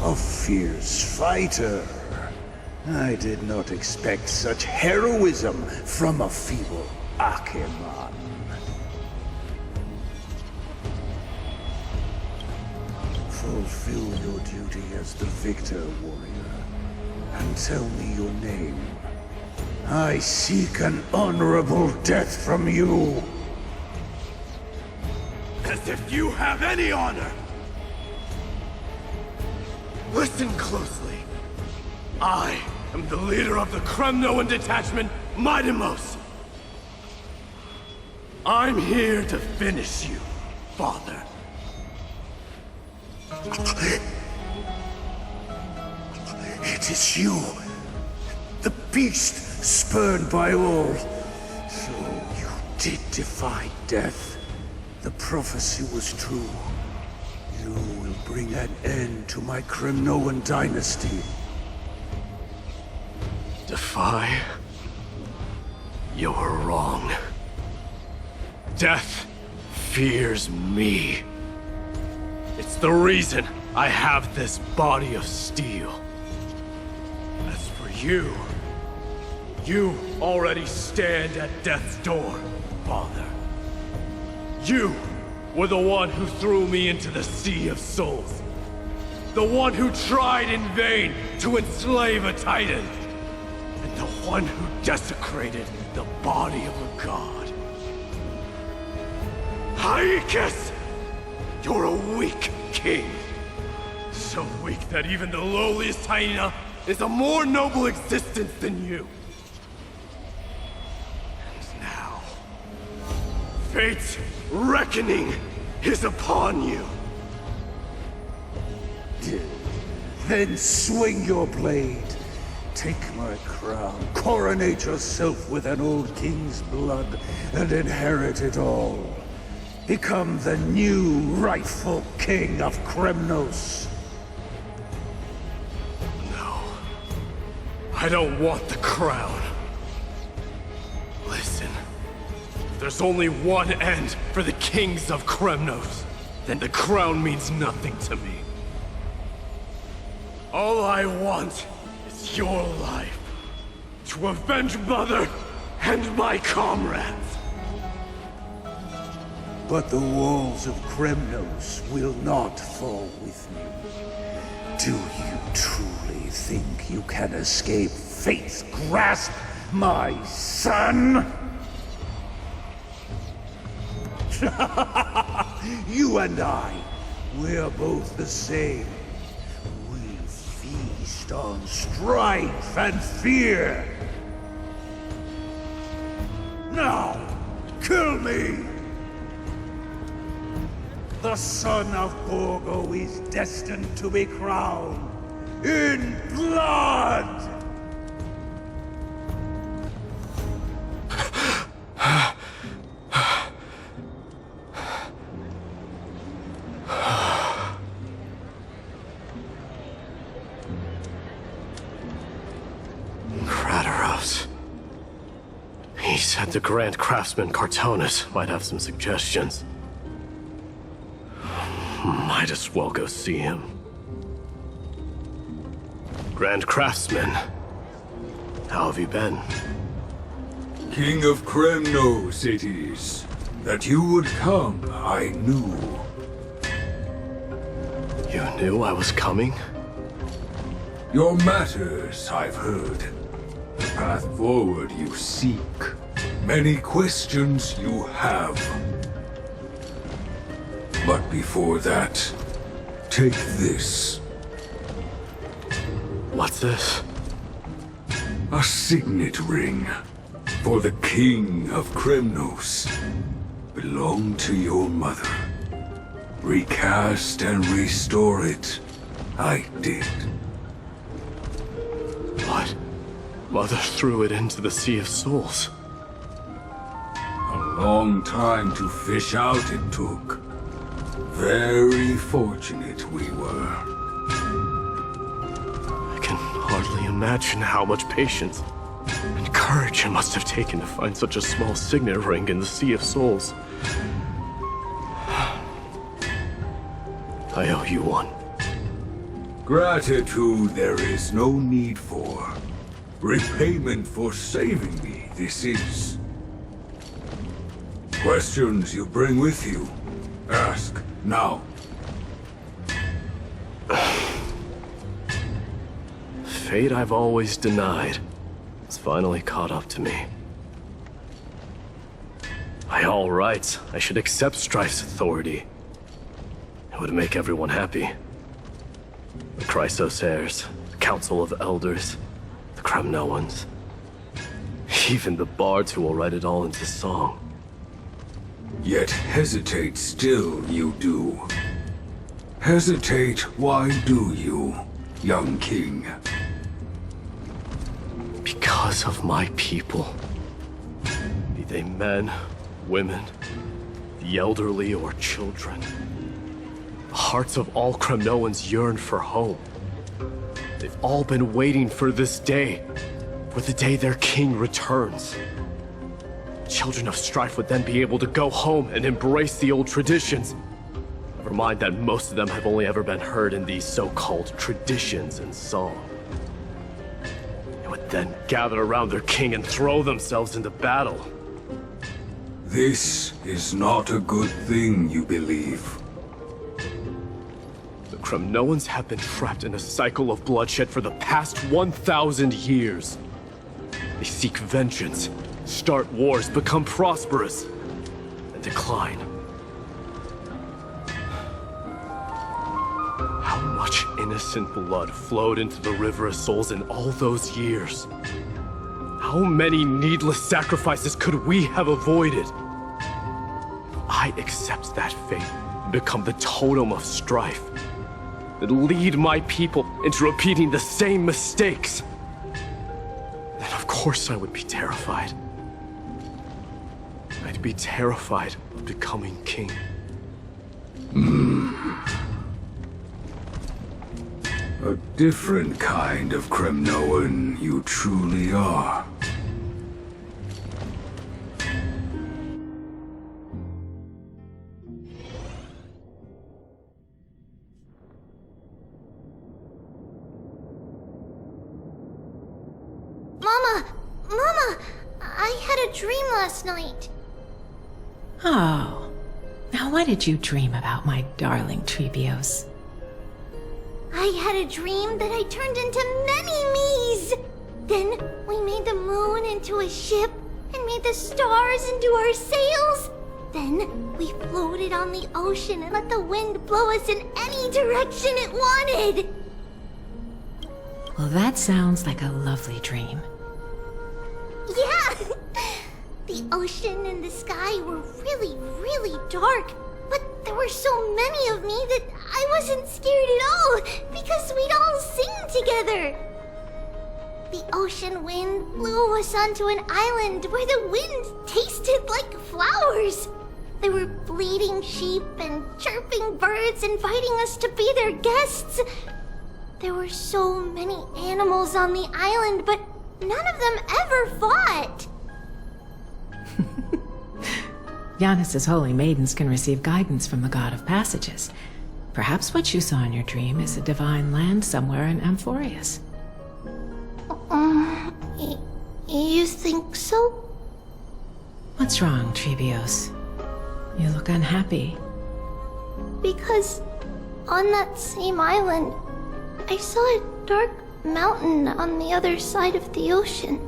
A fierce fighter. I did not expect such heroism from a feeble Acheman. Fulfill your duty as the victor, warrior, and tell me your name. I seek an honorable death from you. As if you have any honor! Listen closely. I am the leader of the Kremnoan detachment, Mighty Mos. I'm here to finish you, father. It is you, the beast spurned by all. So you did defy death, the prophecy was true. You will bring an end to my Kremnoan dynasty. Defy? You're wrong. Death fears me. It's the reason I have this body of steel. As for you, you already stand at death's door, Father. You were the one who threw me into the Sea of Souls. The one who tried in vain to enslave a Titan. And the one who desecrated the body of a god. Hyakis! You're a weak king. So weak that even the lowliest hyena is a more noble existence than you. And now, fate's reckoning is upon you. Then swing your blade. Take my crown, coronate yourself with an old king's blood, and inherit it all. Become the new rightful king of Kremnos. No. I don't want the crown. Listen. If there's only one end for the kings of Kremnos, then the crown means nothing to me. All I want is your life. To avenge Mother and my comrades. But the walls of Kremnos will not fall with me. Do you truly think you can escape fate's grasp, my son? You and I, we're both the same. We feast on strife and fear. Now, kill me! The son of Gorgo is destined to be crowned in blood! Kratos. He said the Grand Craftsman Cartonus might have some suggestions. Might as well go see him. Grand Craftsman, how have you been? King of Kremnos it is. That you would come, I knew. You knew I was coming? Your matters, I've heard. The path forward you seek. Many questions you have. But before that, take this. What's this? A signet ring for the King of Kremnos. Belonged to your mother. Recast and restore it. I did. What? Mother threw it into the Sea of Souls. A long time to fish out it took. Very fortunate we were. I can hardly imagine how much patience and courage it must have taken to find such a small signet ring in the Sea of Souls. I owe you one. Gratitude there is no need for. Repayment for saving me, this is. Questions you bring with you? Ask now. Fate I've always denied has finally caught up to me. By all rights, I should accept Strife's authority. It would make everyone happy. The Chrysos heirs, the Council of Elders, the Kremnoans. Even the bards who will write it all into song. Yet hesitate still you do. Hesitate, why do you, young king? Because of my people. Be they men women, the elderly, or children. The hearts of all Kremnoans yearn for home. They've all been waiting for this day, for the day their king returns. Children of Strife would then be able to go home and embrace the old traditions. Never mind that most of them have only ever been heard in these so-called traditions and song. They would then gather around their king and throw themselves into battle. This is not a good thing, you believe. The Kremnoans have been trapped in a cycle of bloodshed for the past 1,000 years. They seek vengeance, start wars, become prosperous, and decline. How much innocent blood flowed into the River of Souls in all those years? How many needless sacrifices could we have avoided? If I accept that fate and become the totem of strife, and lead my people into repeating the same mistakes, then of course I would be terrified. I'd be terrified of becoming king. A different kind of Kremnoan you truly are. Mama, I had a dream last night. Oh. Now what did you dream about, my darling Trebios? I had a dream that I turned into many me's. Then we made the moon into a ship and made the stars into our sails. Then we floated on the ocean and let the wind blow us in any direction it wanted. Well, that sounds like a lovely dream. Yeah! The ocean and the sky were really, really dark. But there were so many of me that I wasn't scared at all, because we'd all sing together. The ocean wind blew us onto an island where the wind tasted like flowers. There were bleating sheep and chirping birds inviting us to be their guests. There were so many animals on the island, but none of them ever fought. Giannis's holy maidens can receive guidance from the God of Passages. Perhaps what you saw in your dream is a divine land somewhere in Amphorius. You think so? What's wrong, Trebios? You look unhappy. Because on that same island, I saw a dark mountain on the other side of the ocean.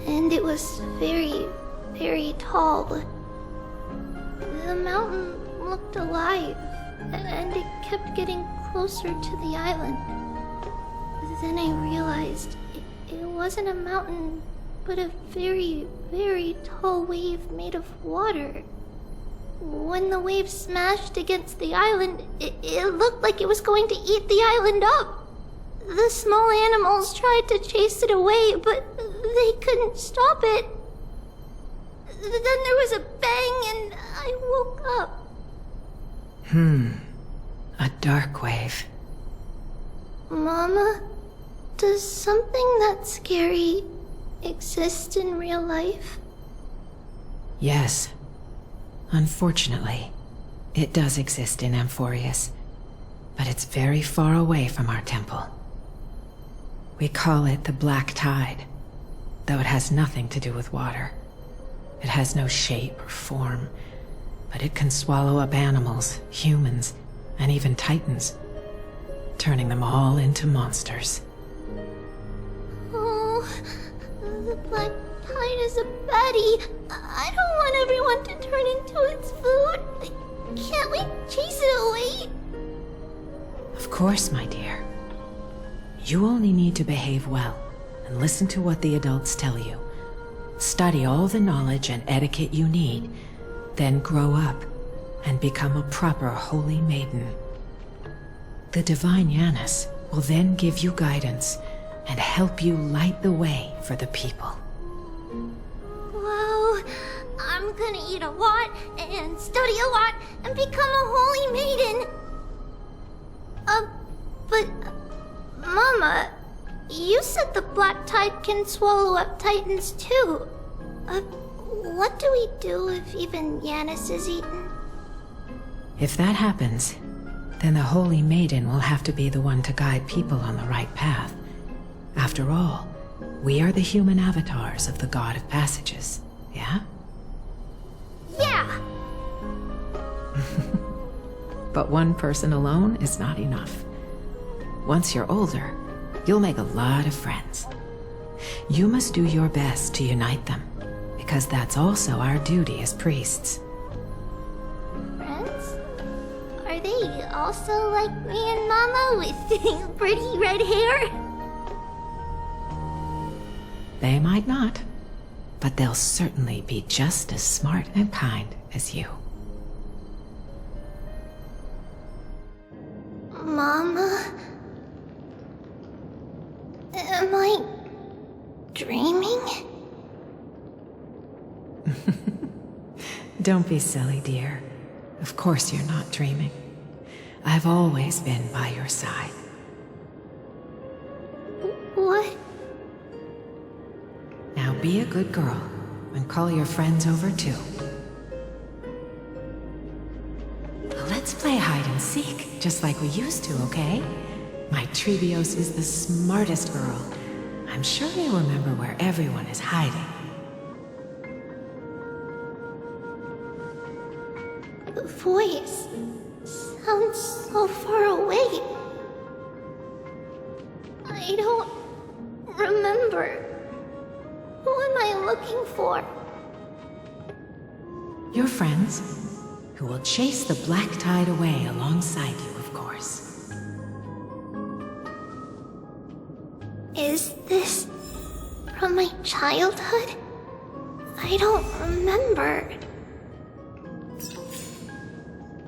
And it was very, very tall. The mountain looked alive, and it kept getting closer to the island. Then I realized it wasn't a mountain, but a very, very tall wave made of water. When the wave smashed against the island, it looked like it was going to eat the island up. The small animals tried to chase it away, but they couldn't stop it. Then there was a bang and I woke up. A dark wave. Mama, does something that scary exist in real life? Yes. Unfortunately, it does exist in Amphorius, but it's very far away from our temple. We call it the Black Tide, though it has nothing to do with water. It has no shape or form, but it can swallow up animals, humans, and even titans, turning them all into monsters. Oh, the Black Tide is a baddie. I don't want everyone to turn into its food. Can't we chase it away? Of course, my dear. You only need to behave well and listen to what the adults tell you. Study all the knowledge and etiquette you need, then grow up and become a proper holy maiden. The divine Giannis will then give you guidance and help you light the way for the people. Wow, I'm gonna eat a lot, and study a lot, and become a holy maiden. But... Mama, you said the black tide can swallow up titans too. What do we do if even Yanis is eaten? If that happens, then the Holy Maiden will have to be the one to guide people on the right path. After all, we are the human avatars of the God of Passages, yeah? Yeah! But one person alone is not enough. Once you're older, you'll make a lot of friends. You must do your best to unite them, because that's also our duty as priests. Friends? Are they also like me and Mama with pretty red hair? They might not, but they'll certainly be just as smart and kind as you. Mama? Am I dreaming? Don't be silly, dear. Of course you're not dreaming. I've always been by your side. What? Now be a good girl and call your friends over too. Let's play hide and seek, just like we used to, okay? My Trebios is the smartest girl. I'm sure you'll remember where everyone is hiding. The voice sounds so far away. I don't remember. Who am I looking for? Your friends, who will chase the black tide away alongside you, of course. Is this from my childhood? I don't remember.